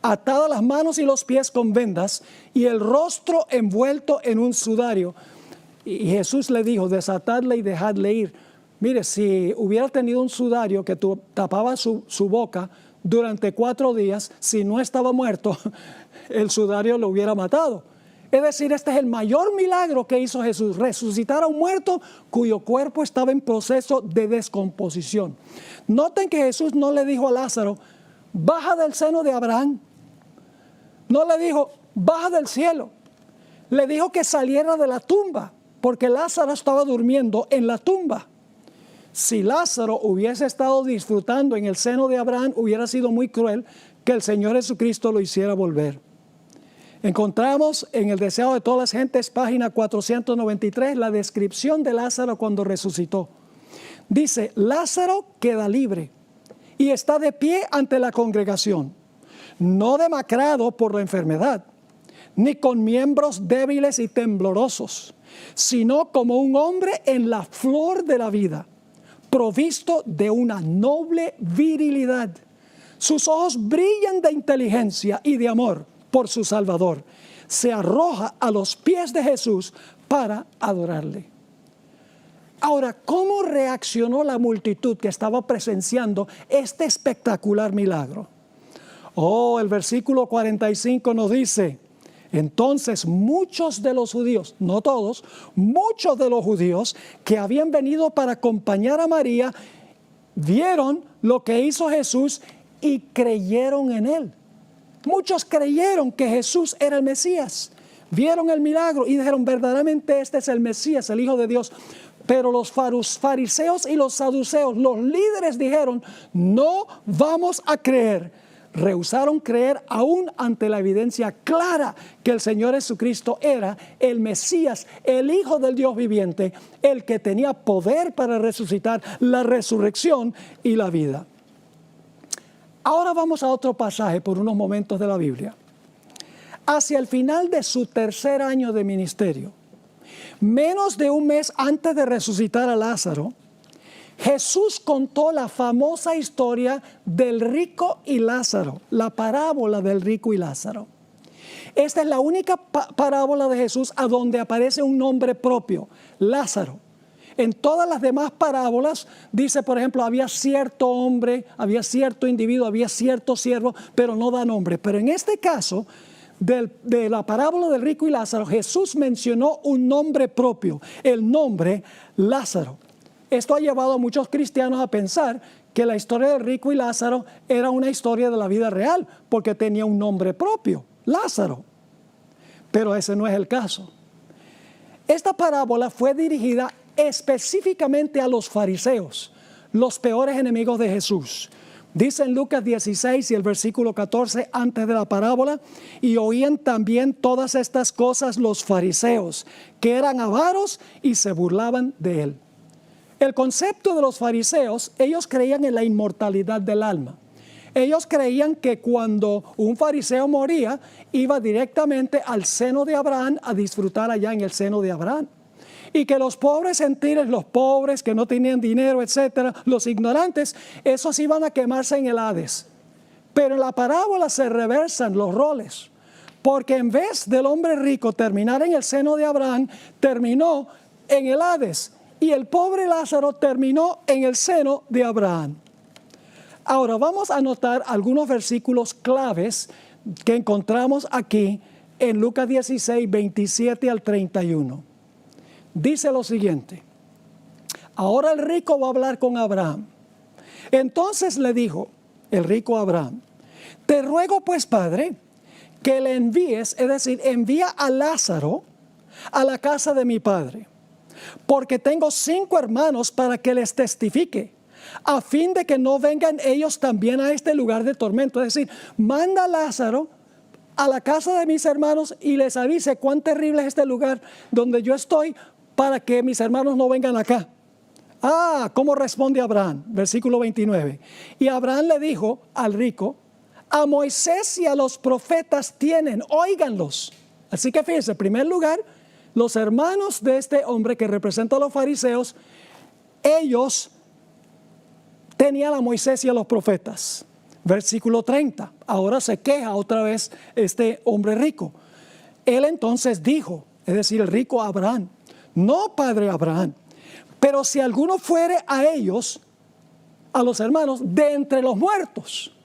atadas las manos y los pies con vendas y el rostro envuelto en un sudario. Y Jesús le dijo, desatadle y dejadle ir. Mire, si hubiera tenido un sudario que tapaba su boca durante 4 días, si no estaba muerto, el sudario lo hubiera matado. Es decir, este es el mayor milagro que hizo Jesús, resucitar a un muerto cuyo cuerpo estaba en proceso de descomposición. Noten que Jesús no le dijo a Lázaro, baja del seno de Abraham. No le dijo, baja del cielo. Le dijo que saliera de la tumba, porque Lázaro estaba durmiendo en la tumba. Si Lázaro hubiese estado disfrutando en el seno de Abraham, hubiera sido muy cruel que el Señor Jesucristo lo hiciera volver. Encontramos en el Deseo de todas las gentes, página 493, la descripción de Lázaro cuando resucitó. Dice, Lázaro queda libre y está de pie ante la congregación, no demacrado por la enfermedad, ni con miembros débiles y temblorosos, sino como un hombre en la flor de la vida, provisto de una noble virilidad. Sus ojos brillan de inteligencia y de amor por su Salvador. Se arroja a los pies de Jesús para adorarle. Ahora, ¿cómo reaccionó la multitud que estaba presenciando este espectacular milagro? El versículo 45 nos dice, entonces muchos de los judíos, no todos, muchos de los judíos que habían venido para acompañar a María, vieron lo que hizo Jesús y creyeron en Él. Muchos creyeron que Jesús era el Mesías, vieron el milagro y dijeron, verdaderamente este es el Mesías, el Hijo de Dios. Pero los fariseos y los saduceos, los líderes dijeron, no vamos a creer. Rehusaron creer aún ante la evidencia clara que el Señor Jesucristo era el Mesías, el Hijo del Dios viviente, el que tenía poder para resucitar, la resurrección y la vida. Ahora vamos a otro pasaje por unos momentos de la Biblia. Hacia el final de su 3er año de ministerio, menos de un mes antes de resucitar a Lázaro, Jesús contó la famosa historia del rico y Lázaro, la parábola del rico y Lázaro. Esta es la única parábola de Jesús a donde aparece un nombre propio, Lázaro. En todas las demás parábolas dice, por ejemplo, había cierto hombre, había cierto individuo, había cierto siervo, pero no da nombre. Pero en este caso de la parábola del rico y Lázaro, Jesús mencionó un nombre propio, el nombre Lázaro. Esto ha llevado a muchos cristianos a pensar que la historia del rico y Lázaro era una historia de la vida real, porque tenía un nombre propio, Lázaro. Pero ese no es el caso. Esta parábola fue dirigida específicamente a los fariseos, los peores enemigos de Jesús. Dice en Lucas 16 y el versículo 14 antes de la parábola: y oían también todas estas cosas los fariseos, que eran avaros y se burlaban de él. El concepto de los fariseos, ellos creían en la inmortalidad del alma. Ellos creían que cuando un fariseo moría, iba directamente al seno de Abraham a disfrutar allá en el seno de Abraham. Y que los pobres gentiles, los pobres que no tenían dinero, etcétera, los ignorantes, esos iban a quemarse en el Hades. Pero en la parábola se reversan los roles, porque en vez del hombre rico terminar en el seno de Abraham, terminó en el Hades, y el pobre Lázaro terminó en el seno de Abraham. Ahora vamos a notar algunos versículos claves que encontramos aquí en Lucas 16, 27 al 31. Dice lo siguiente: ahora el rico va a hablar con Abraham. Entonces le dijo el rico a Abraham: te ruego pues, Padre, que le envíes, es decir, envía a Lázaro a la casa de mi padre, porque tengo 5 hermanos para que les testifique, a fin de que no vengan ellos también a este lugar de tormento. Es decir, manda a Lázaro a la casa de mis hermanos y les avise cuán terrible es este lugar donde yo estoy, para que mis hermanos no vengan acá. ¿Cómo responde Abraham? Versículo 29. Y Abraham le dijo al rico: a Moisés y a los profetas tienen, óiganlos. Así que fíjense, en primer lugar, los hermanos de este hombre que representa a los fariseos, ellos tenían a Moisés y a los profetas. Versículo 30. Ahora se queja otra vez este hombre rico. Él entonces dijo, es decir, el rico Abraham: no, padre Abraham, pero si alguno fuere a ellos, a los hermanos, de entre los muertos.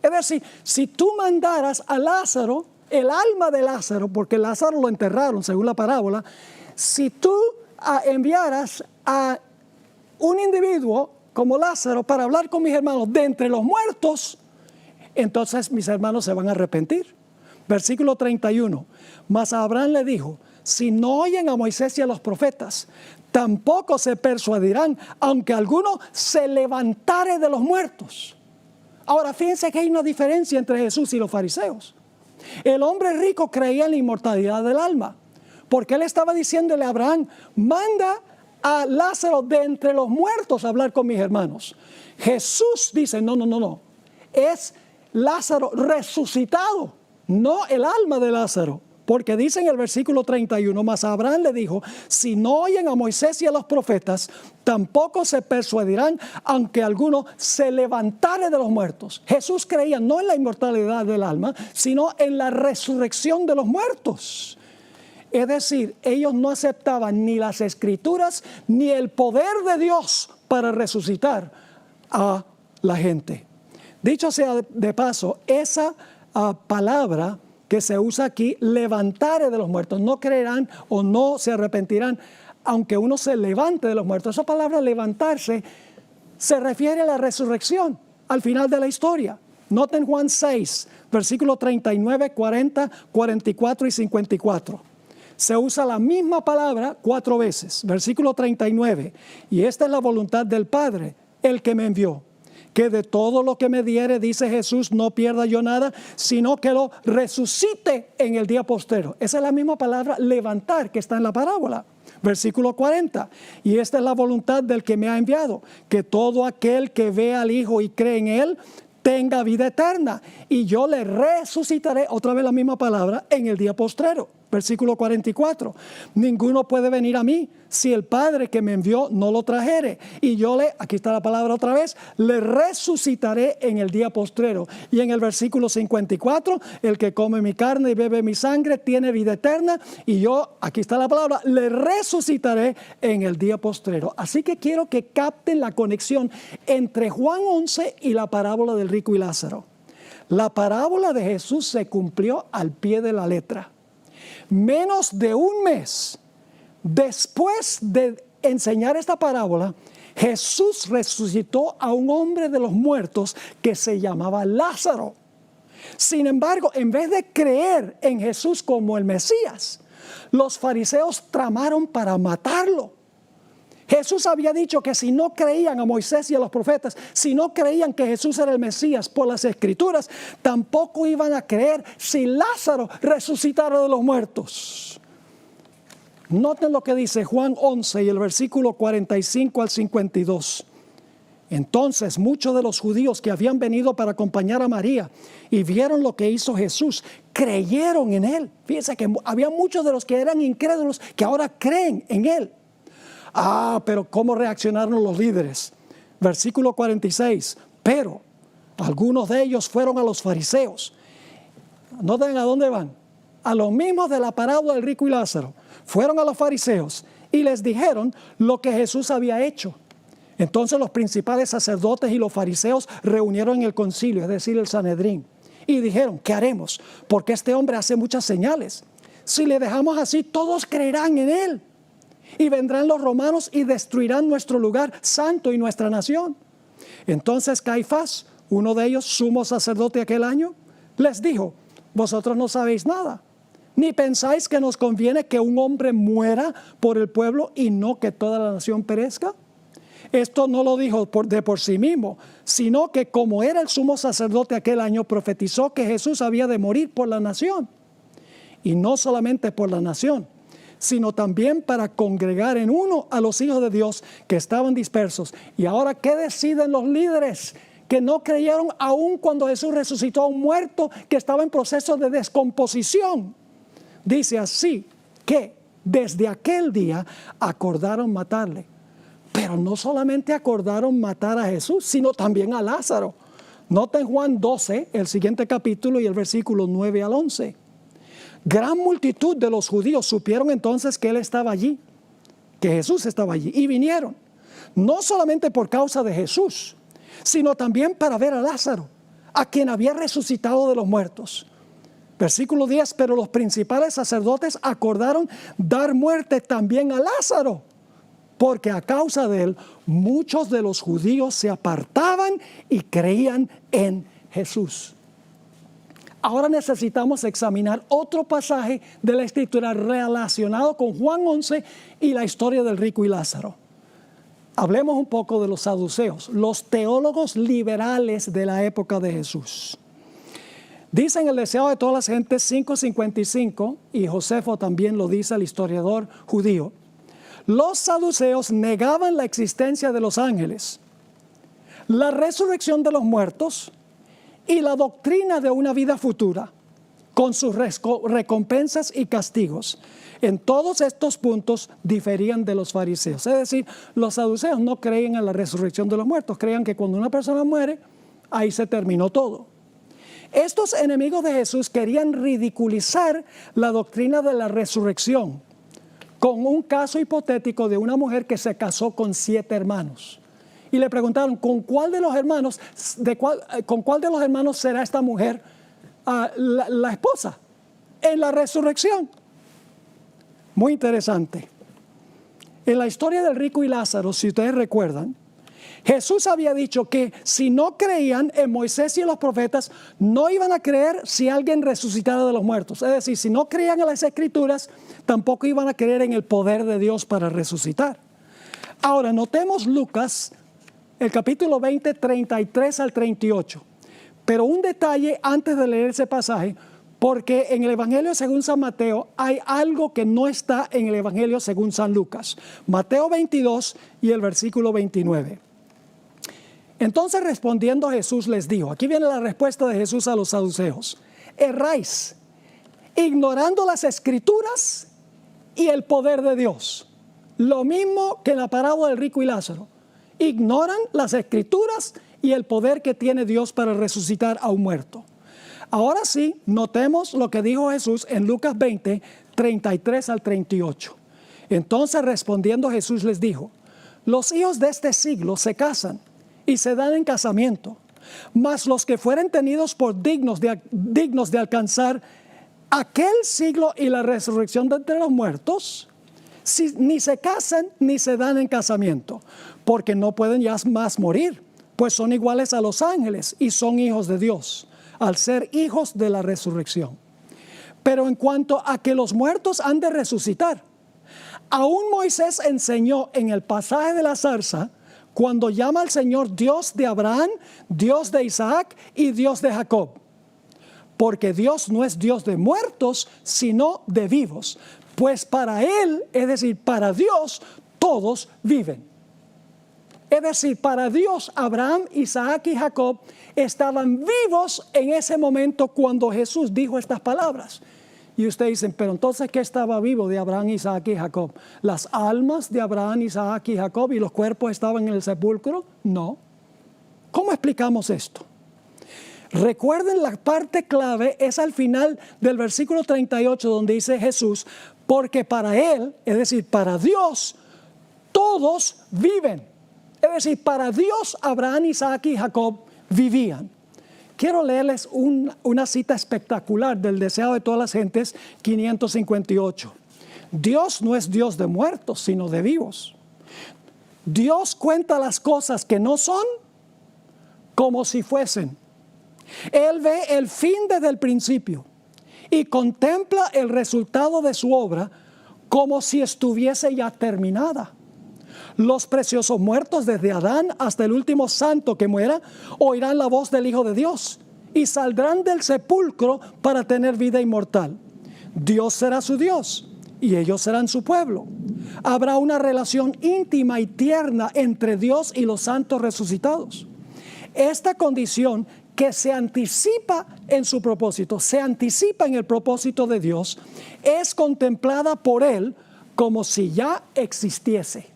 Es decir, si tú mandaras a Lázaro, el alma de Lázaro, porque Lázaro lo enterraron según la parábola, si tú enviaras a un individuo como Lázaro para hablar con mis hermanos de entre los muertos, entonces mis hermanos se van a arrepentir. Versículo 31. Mas Abraham le dijo: si no oyen a Moisés y a los profetas, tampoco se persuadirán, aunque alguno se levantare de los muertos. Ahora fíjense que hay una diferencia entre Jesús y los fariseos. El hombre rico creía en la inmortalidad del alma, porque él estaba diciéndole a Abraham: manda a Lázaro de entre los muertos a hablar con mis hermanos. Jesús dice: no, es Lázaro resucitado, no el alma de Lázaro. Porque dice en el versículo 31, mas Abraham le dijo: si no oyen a Moisés y a los profetas, tampoco se persuadirán, aunque alguno se levantare de los muertos. Jesús creía no en la inmortalidad del alma, sino en la resurrección de los muertos. Es decir, ellos no aceptaban ni las escrituras ni el poder de Dios para resucitar a la gente. Dicho sea de paso, esa palabra que se usa aquí, levantare de los muertos, no creerán o no se arrepentirán, aunque uno se levante de los muertos. Esa palabra levantarse se refiere a la resurrección, al final de la historia. Noten Juan 6, versículos 39, 40, 44 y 54. Se usa la misma palabra 4 veces. Versículo 39. Y esta es la voluntad del Padre, el que me envió, que de todo lo que me diere, dice Jesús, no pierda yo nada, sino que lo resucite en el día postrero. Esa es la misma palabra levantar que está en la parábola. Versículo 40. Y esta es la voluntad del que me ha enviado, que todo aquel que ve al Hijo y cree en Él tenga vida eterna, y yo le resucitaré, otra vez la misma palabra, en el día postrero. Versículo 44. Ninguno puede venir a mí si el Padre que me envió no lo trajere, y yo aquí está la palabra otra vez, le resucitaré en el día postrero. Y en el versículo 54, el que come mi carne y bebe mi sangre tiene vida eterna, y yo, aquí está la palabra, le resucitaré en el día postrero. Así que quiero que capten la conexión entre Juan 11 y la parábola del rico y Lázaro. La parábola de Jesús se cumplió al pie de la letra. Menos de un mes después de enseñar esta parábola, Jesús resucitó a un hombre de los muertos que se llamaba Lázaro. Sin embargo, en vez de creer en Jesús como el Mesías, los fariseos tramaron para matarlo. Jesús había dicho que si no creían a Moisés y a los profetas, si no creían que Jesús era el Mesías por las Escrituras, tampoco iban a creer si Lázaro resucitara de los muertos. Noten lo que dice Juan 11 y el versículo 45 al 52. Entonces muchos de los judíos que habían venido para acompañar a María y vieron lo que hizo Jesús, creyeron en él. Fíjense que había muchos de los que eran incrédulos que ahora creen en él. Pero ¿cómo reaccionaron los líderes? Versículo 46. Pero algunos de ellos fueron a los fariseos. Noten a dónde van. A los mismos de la parábola del rico y Lázaro. Fueron a los fariseos y les dijeron lo que Jesús había hecho. Entonces los principales sacerdotes y los fariseos reunieron en el concilio, es decir, el Sanedrín, y dijeron, ¿qué haremos? Porque este hombre hace muchas señales. Si le dejamos así, todos creerán en él. Y vendrán los romanos y destruirán nuestro lugar santo y nuestra nación. Entonces Caifás, uno de ellos, sumo sacerdote aquel año, les dijo, vosotros no sabéis nada, ni pensáis que nos conviene que un hombre muera por el pueblo y no que toda la nación perezca. Esto no lo dijo de por sí mismo, sino que como era el sumo sacerdote aquel año, profetizó que Jesús había de morir por la nación. Y no solamente por la nación, sino también para congregar en uno a los hijos de Dios que estaban dispersos. Y ahora, ¿qué deciden los líderes que no creyeron aún cuando Jesús resucitó a un muerto que estaba en proceso de descomposición? Dice así que desde aquel día acordaron matarle. Pero no solamente acordaron matar a Jesús, sino también a Lázaro. Noten Juan 12, el siguiente capítulo y el versículo 9 al 11. Gran multitud de los judíos supieron entonces que él estaba allí, que Jesús estaba allí, y vinieron, no solamente por causa de Jesús, sino también para ver a Lázaro, a quien había resucitado de los muertos. Versículo 10, pero los principales sacerdotes acordaron dar muerte también a Lázaro, porque a causa de él muchos de los judíos se apartaban y creían en Jesús. Ahora necesitamos examinar otro pasaje de la Escritura relacionado con Juan 11 y la historia del rico y Lázaro. Hablemos un poco de los saduceos, los teólogos liberales de la época de Jesús. Dicen el deseo de todas las gentes 5:55, y Josefo también lo dice, el historiador judío. Los saduceos negaban la existencia de los ángeles, la resurrección de los muertos y la doctrina de una vida futura, con sus recompensas y castigos. En todos estos puntos diferían de los fariseos. Es decir, los saduceos no creían en la resurrección de los muertos, creían que cuando una persona muere, ahí se terminó todo. Estos enemigos de Jesús querían ridiculizar la doctrina de la resurrección con un caso hipotético de una mujer que se casó con 7 hermanos. Y le preguntaron, ¿con cuál de los hermanos será esta mujer la esposa en la resurrección? Muy interesante. En la historia del rico y Lázaro, si ustedes recuerdan, Jesús había dicho que si no creían en Moisés y en los profetas, no iban a creer si alguien resucitara de los muertos. Es decir, si no creían en las Escrituras, tampoco iban a creer en el poder de Dios para resucitar. Ahora, notemos Lucas, el capítulo 20, 33 al 38. Pero un detalle antes de leer ese pasaje, porque en el Evangelio según San Mateo hay algo que no está en el Evangelio según San Lucas. Mateo 22 y el versículo 29. Entonces respondiendo Jesús les dijo, aquí viene la respuesta de Jesús a los saduceos: erráis, ignorando las Escrituras y el poder de Dios. Lo mismo que en la parábola del rico y Lázaro. Ignoran las Escrituras y el poder que tiene Dios para resucitar a un muerto. Ahora sí, notemos lo que dijo Jesús en Lucas 20, 33 al 38. Entonces respondiendo Jesús les dijo: los hijos de este siglo se casan y se dan en casamiento Mas los que fueren tenidos por dignos de alcanzar aquel siglo y la resurrección de entre los muertos, ni se casan ni se dan en casamiento, porque no pueden ya más morir, pues son iguales a los ángeles y son hijos de Dios, al ser hijos de la resurrección. Pero en cuanto a que los muertos han de resucitar, aún Moisés enseñó en el pasaje de la zarza, cuando llama al Señor Dios de Abraham, Dios de Isaac y Dios de Jacob. Porque Dios no es Dios de muertos, sino de vivos. Pues para Él, es decir, para Dios, todos viven. Es decir, para Dios, Abraham, Isaac y Jacob estaban vivos en ese momento cuando Jesús dijo estas palabras. Y ustedes dicen, pero entonces, ¿qué estaba vivo de Abraham, Isaac y Jacob? ¿Las almas de Abraham, Isaac y Jacob y los cuerpos estaban en el sepulcro? No. ¿Cómo explicamos esto? Recuerden, la parte clave es al final del versículo 38, donde dice Jesús, porque para Él, es decir, para Dios, todos viven. Es decir, para Dios, Abraham, Isaac y Jacob vivían. Quiero leerles una cita espectacular del Deseado de todas las gentes, 558. Dios no es Dios de muertos, sino de vivos. Dios cuenta las cosas que no son como si fuesen. Él ve el fin desde el principio y contempla el resultado de su obra como si estuviese ya terminada. Los preciosos muertos desde Adán hasta el último santo que muera oirán la voz del Hijo de Dios y saldrán del sepulcro para tener vida inmortal. Dios será su Dios y ellos serán su pueblo. Habrá una relación íntima y tierna entre Dios y los santos resucitados. Esta condición que se anticipa en su propósito, se anticipa en el propósito de Dios, es contemplada por Él como si ya existiese.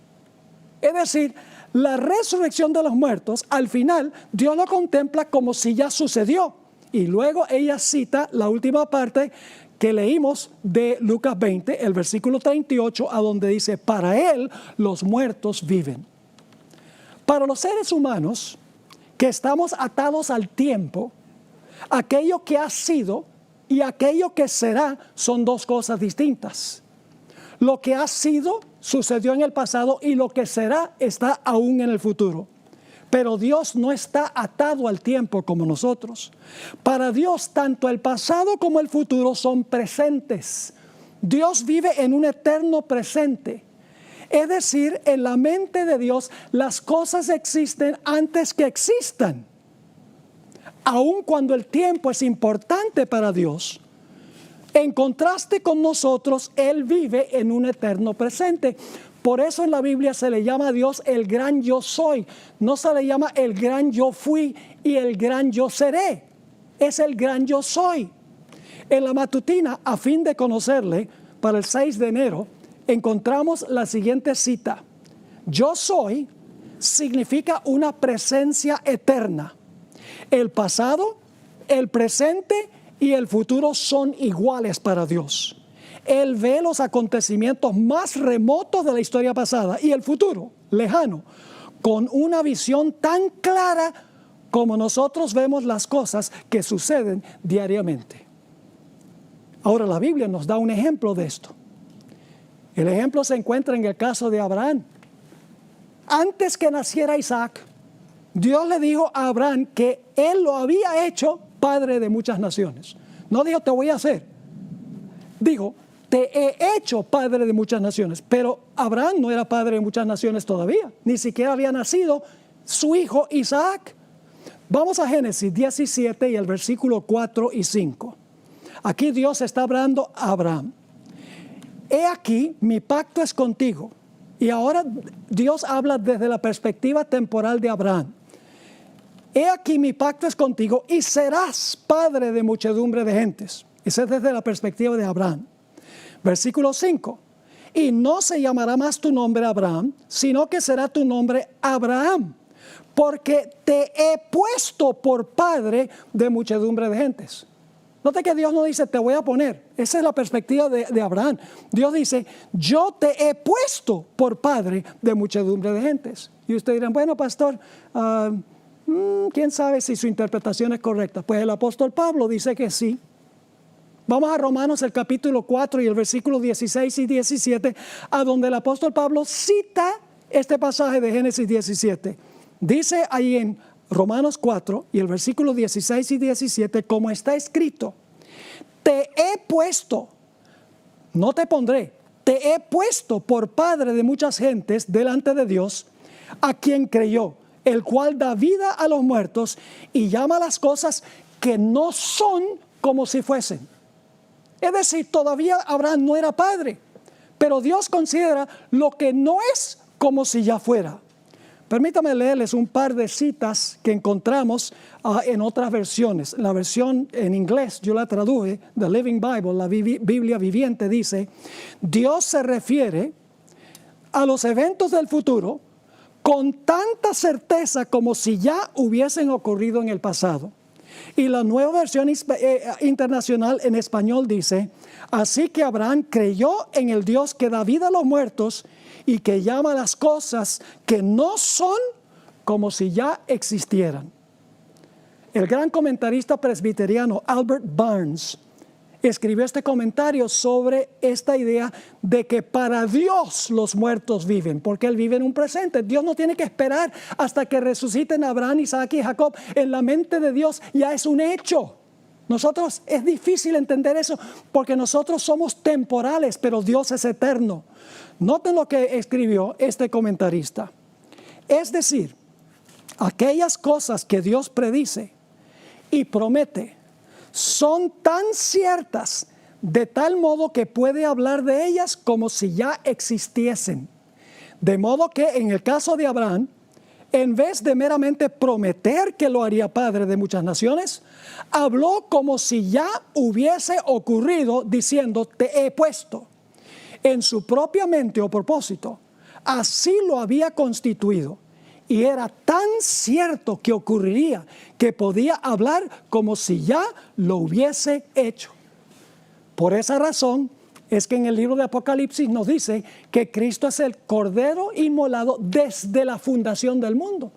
Es decir, la resurrección de los muertos, al final, Dios lo contempla como si ya sucedió. Y luego ella cita la última parte que leímos de Lucas 20, el versículo 38, a donde dice, para Él los muertos viven. Para los seres humanos que estamos atados al tiempo, aquello que ha sido y aquello que será son dos cosas distintas. Lo que ha sido sucedió en el pasado y lo que será está aún en el futuro. Pero Dios no está atado al tiempo como nosotros. Para Dios, tanto el pasado como el futuro son presentes. Dios vive en un eterno presente. Es decir, en la mente de Dios las cosas existen antes que existan. Aun cuando el tiempo es importante para Dios, en contraste con nosotros, Él vive en un eterno presente. Por eso en la Biblia se le llama a Dios el gran yo soy. No se le llama el gran yo fui y el gran yo seré. Es el gran yo soy. En la matutina, a fin de conocerle, para el 6 de enero, encontramos la siguiente cita. Yo soy significa una presencia eterna. El pasado, el presente y el futuro son iguales para Dios. Él ve los acontecimientos más remotos de la historia pasada y el futuro, lejano, con una visión tan clara como nosotros vemos las cosas que suceden diariamente. Ahora la Biblia nos da un ejemplo de esto. El ejemplo se encuentra en el caso de Abraham. Antes que naciera Isaac, Dios le dijo a Abraham que Él lo había hecho padre de muchas naciones. No dijo te voy a hacer. Dijo te he hecho padre de muchas naciones. Pero Abraham no era padre de muchas naciones todavía. Ni siquiera había nacido su hijo Isaac. Vamos a Génesis 17 y el versículo 4 y 5. Aquí Dios está hablando a Abraham. He aquí mi pacto es contigo. Y ahora Dios habla desde la perspectiva temporal de Abraham. He aquí mi pacto es contigo y serás padre de muchedumbre de gentes. Ese es desde la perspectiva de Abraham. Versículo 5. Y no se llamará más tu nombre Abraham, sino que será tu nombre Abraham, porque te he puesto por padre de muchedumbre de gentes. Note que Dios no dice te voy a poner. Esa es la perspectiva de Abraham. Dios dice yo te he puesto por padre de muchedumbre de gentes. Y ustedes dirán bueno pastor, ¿Quién sabe si su interpretación es correcta? Pues el apóstol Pablo dice que sí. Vamos a Romanos el capítulo 4 y el versículo 16 y 17, a donde el apóstol Pablo cita este pasaje de Génesis 17. Dice ahí en Romanos 4 y el versículo 16 y 17, como está escrito, te he puesto, no te pondré, te he puesto por padre de muchas gentes delante de Dios, a quien creyó, el cual da vida a los muertos y llama las cosas que no son como si fuesen. Es decir, todavía Abraham no era padre, pero Dios considera lo que no es como si ya fuera. Permítame leerles un par de citas que encontramos en otras versiones. La versión en inglés, yo la traduje, The Living Bible, la Biblia viviente, dice, Dios se refiere a los eventos del futuro con tanta certeza como si ya hubiesen ocurrido en el pasado. Y la nueva versión internacional en español dice, así que Abraham creyó en el Dios que da vida a los muertos y que llama las cosas que no son como si ya existieran. El gran comentarista presbiteriano Albert Barnes escribió este comentario sobre esta idea de que para Dios los muertos viven, porque Él vive en un presente. Dios no tiene que esperar hasta que resuciten Abraham, Isaac y Jacob. En la mente de Dios ya es un hecho. Nosotros es difícil entender eso porque nosotros somos temporales, pero Dios es eterno. Noten lo que escribió este comentarista. Es decir, aquellas cosas que Dios predice y promete son tan ciertas de tal modo que puede hablar de ellas como si ya existiesen. De modo que en el caso de Abraham, en vez de meramente prometer que lo haría padre de muchas naciones, habló como si ya hubiese ocurrido diciendo, te he puesto. En su propia mente o propósito, así lo había constituido. Y era tan cierto que ocurriría que podía hablar como si ya lo hubiese hecho. Por esa razón es que en el libro de Apocalipsis nos dice que Cristo es el Cordero inmolado desde la fundación del mundo.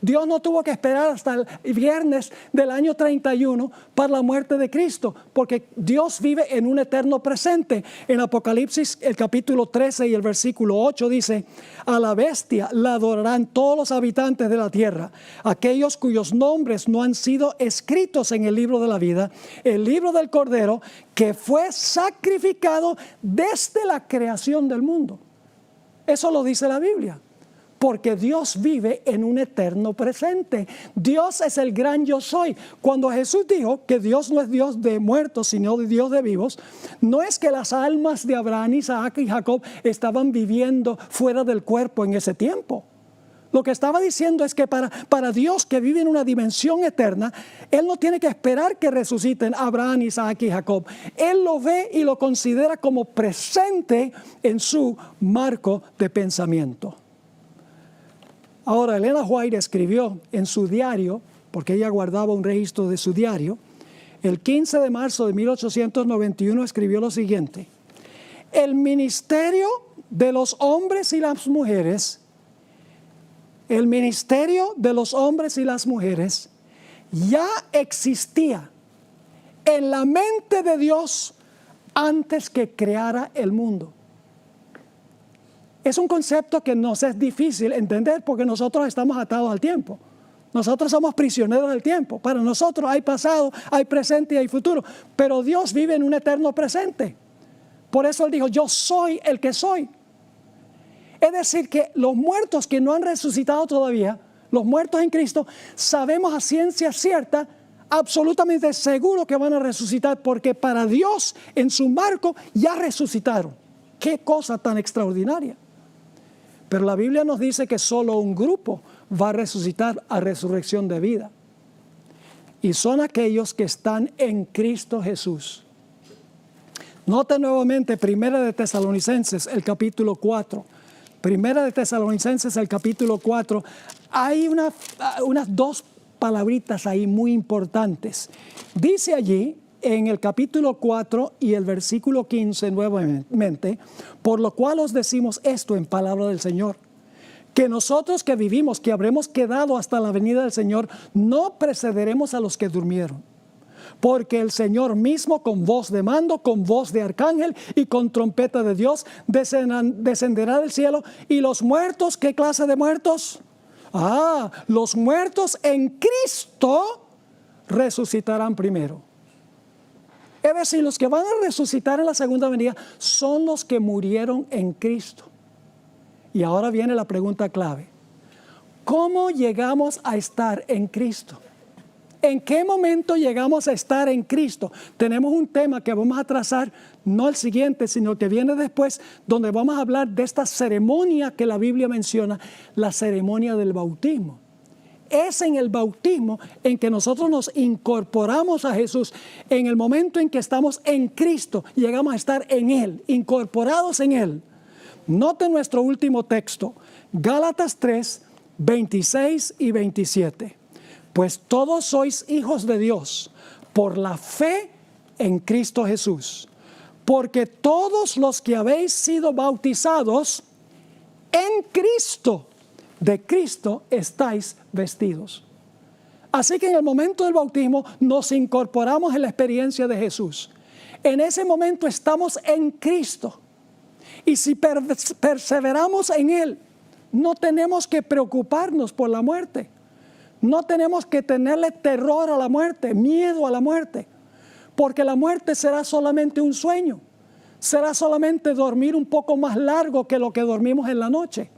Dios no tuvo que esperar hasta el viernes del año 31 para la muerte de Cristo, porque Dios vive en un eterno presente. En Apocalipsis, el capítulo 13 y el versículo 8 dice, a la bestia la adorarán todos los habitantes de la tierra, aquellos cuyos nombres no han sido escritos en el libro de la vida, el libro del Cordero, que fue sacrificado desde la creación del mundo. Eso lo dice la Biblia. Porque Dios vive en un eterno presente. Dios es el gran yo soy. Cuando Jesús dijo que Dios no es Dios de muertos, sino de Dios de vivos, no es que las almas de Abraham, Isaac y Jacob estaban viviendo fuera del cuerpo en ese tiempo. Lo que estaba diciendo es que para Dios que vive en una dimensión eterna, Él no tiene que esperar que resuciten Abraham, Isaac y Jacob. Él lo ve y lo considera como presente en su marco de pensamiento. Ahora, Elena White escribió en su diario, porque ella guardaba un registro de su diario, el 15 de marzo de 1891 escribió lo siguiente: el ministerio de los hombres y las mujeres, ya existía en la mente de Dios antes que creara el mundo. Es un concepto que nos es difícil entender porque nosotros estamos atados al tiempo. Nosotros somos prisioneros del tiempo. Para nosotros hay pasado, hay presente y hay futuro. Pero Dios vive en un eterno presente. Por eso Él dijo, yo soy el que soy. Es decir, que los muertos que no han resucitado todavía, los muertos en Cristo, sabemos a ciencia cierta, absolutamente seguro que van a resucitar porque para Dios en su marco ya resucitaron. ¡Qué cosa tan extraordinaria! Pero la Biblia nos dice que solo un grupo va a resucitar a resurrección de vida. Y son aquellos que están en Cristo Jesús. Noten nuevamente Primera de Tesalonicenses, el capítulo 4. Primera de Tesalonicenses, el capítulo 4. Hay unas dos palabritas ahí muy importantes. Dice allí, en el capítulo 4 y el versículo 15 nuevamente, por lo cual os decimos esto en palabra del Señor, que nosotros que vivimos, que habremos quedado hasta la venida del Señor, no precederemos a los que durmieron. Porque el Señor mismo, con voz de mando, con voz de arcángel y con trompeta de Dios, descenderá del cielo. Y los muertos, ¿qué clase de muertos? Los muertos en Cristo resucitarán primero. Es decir, los que van a resucitar en la segunda venida son los que murieron en Cristo. Y ahora viene la pregunta clave. ¿Cómo llegamos a estar en Cristo? ¿En qué momento llegamos a estar en Cristo? Tenemos un tema que vamos a trazar, no el siguiente, sino el que viene después, donde vamos a hablar de esta ceremonia que la Biblia menciona, la ceremonia del bautismo. Es en el bautismo en que nosotros nos incorporamos a Jesús. En el momento en que estamos en Cristo, llegamos a estar en Él, incorporados en Él. Note nuestro último texto, Gálatas 3, 26 y 27. Pues todos sois hijos de Dios por la fe en Cristo Jesús. Porque todos los que habéis sido bautizados en Cristo, de Cristo estáis vestidos. Así que en el momento del bautismo nos incorporamos en la experiencia de Jesús. En ese momento estamos en Cristo. Y si perseveramos en Él, no tenemos que preocuparnos por la muerte. No tenemos que tenerle terror a la muerte, miedo a la muerte. Porque la muerte será solamente un sueño. Será solamente dormir un poco más largo que lo que dormimos en la noche.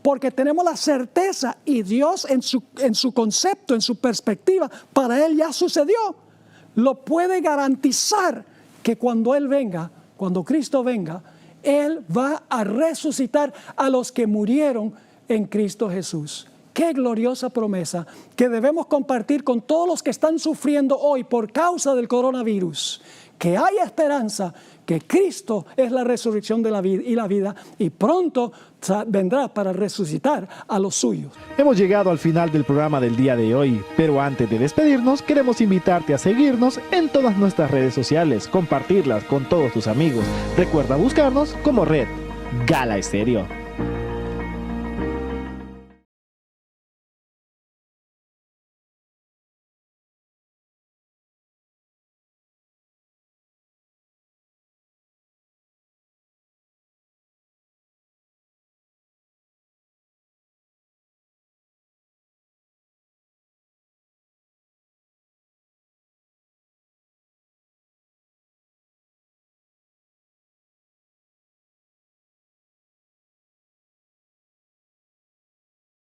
Porque tenemos la certeza, y Dios en su concepto, en su perspectiva, para Él ya sucedió. Lo puede garantizar que cuando Él venga, cuando Cristo venga, Él va a resucitar a los que murieron en Cristo Jesús. Qué gloriosa promesa que debemos compartir con todos los que están sufriendo hoy por causa del coronavirus. Que hay esperanza, que Cristo es la resurrección de la vida y pronto vendrá para resucitar a los suyos. Hemos llegado al final del programa del día de hoy, pero antes de despedirnos queremos invitarte a seguirnos en todas nuestras redes sociales, compartirlas con todos tus amigos. Recuerda buscarnos como Red Gala Estéreo.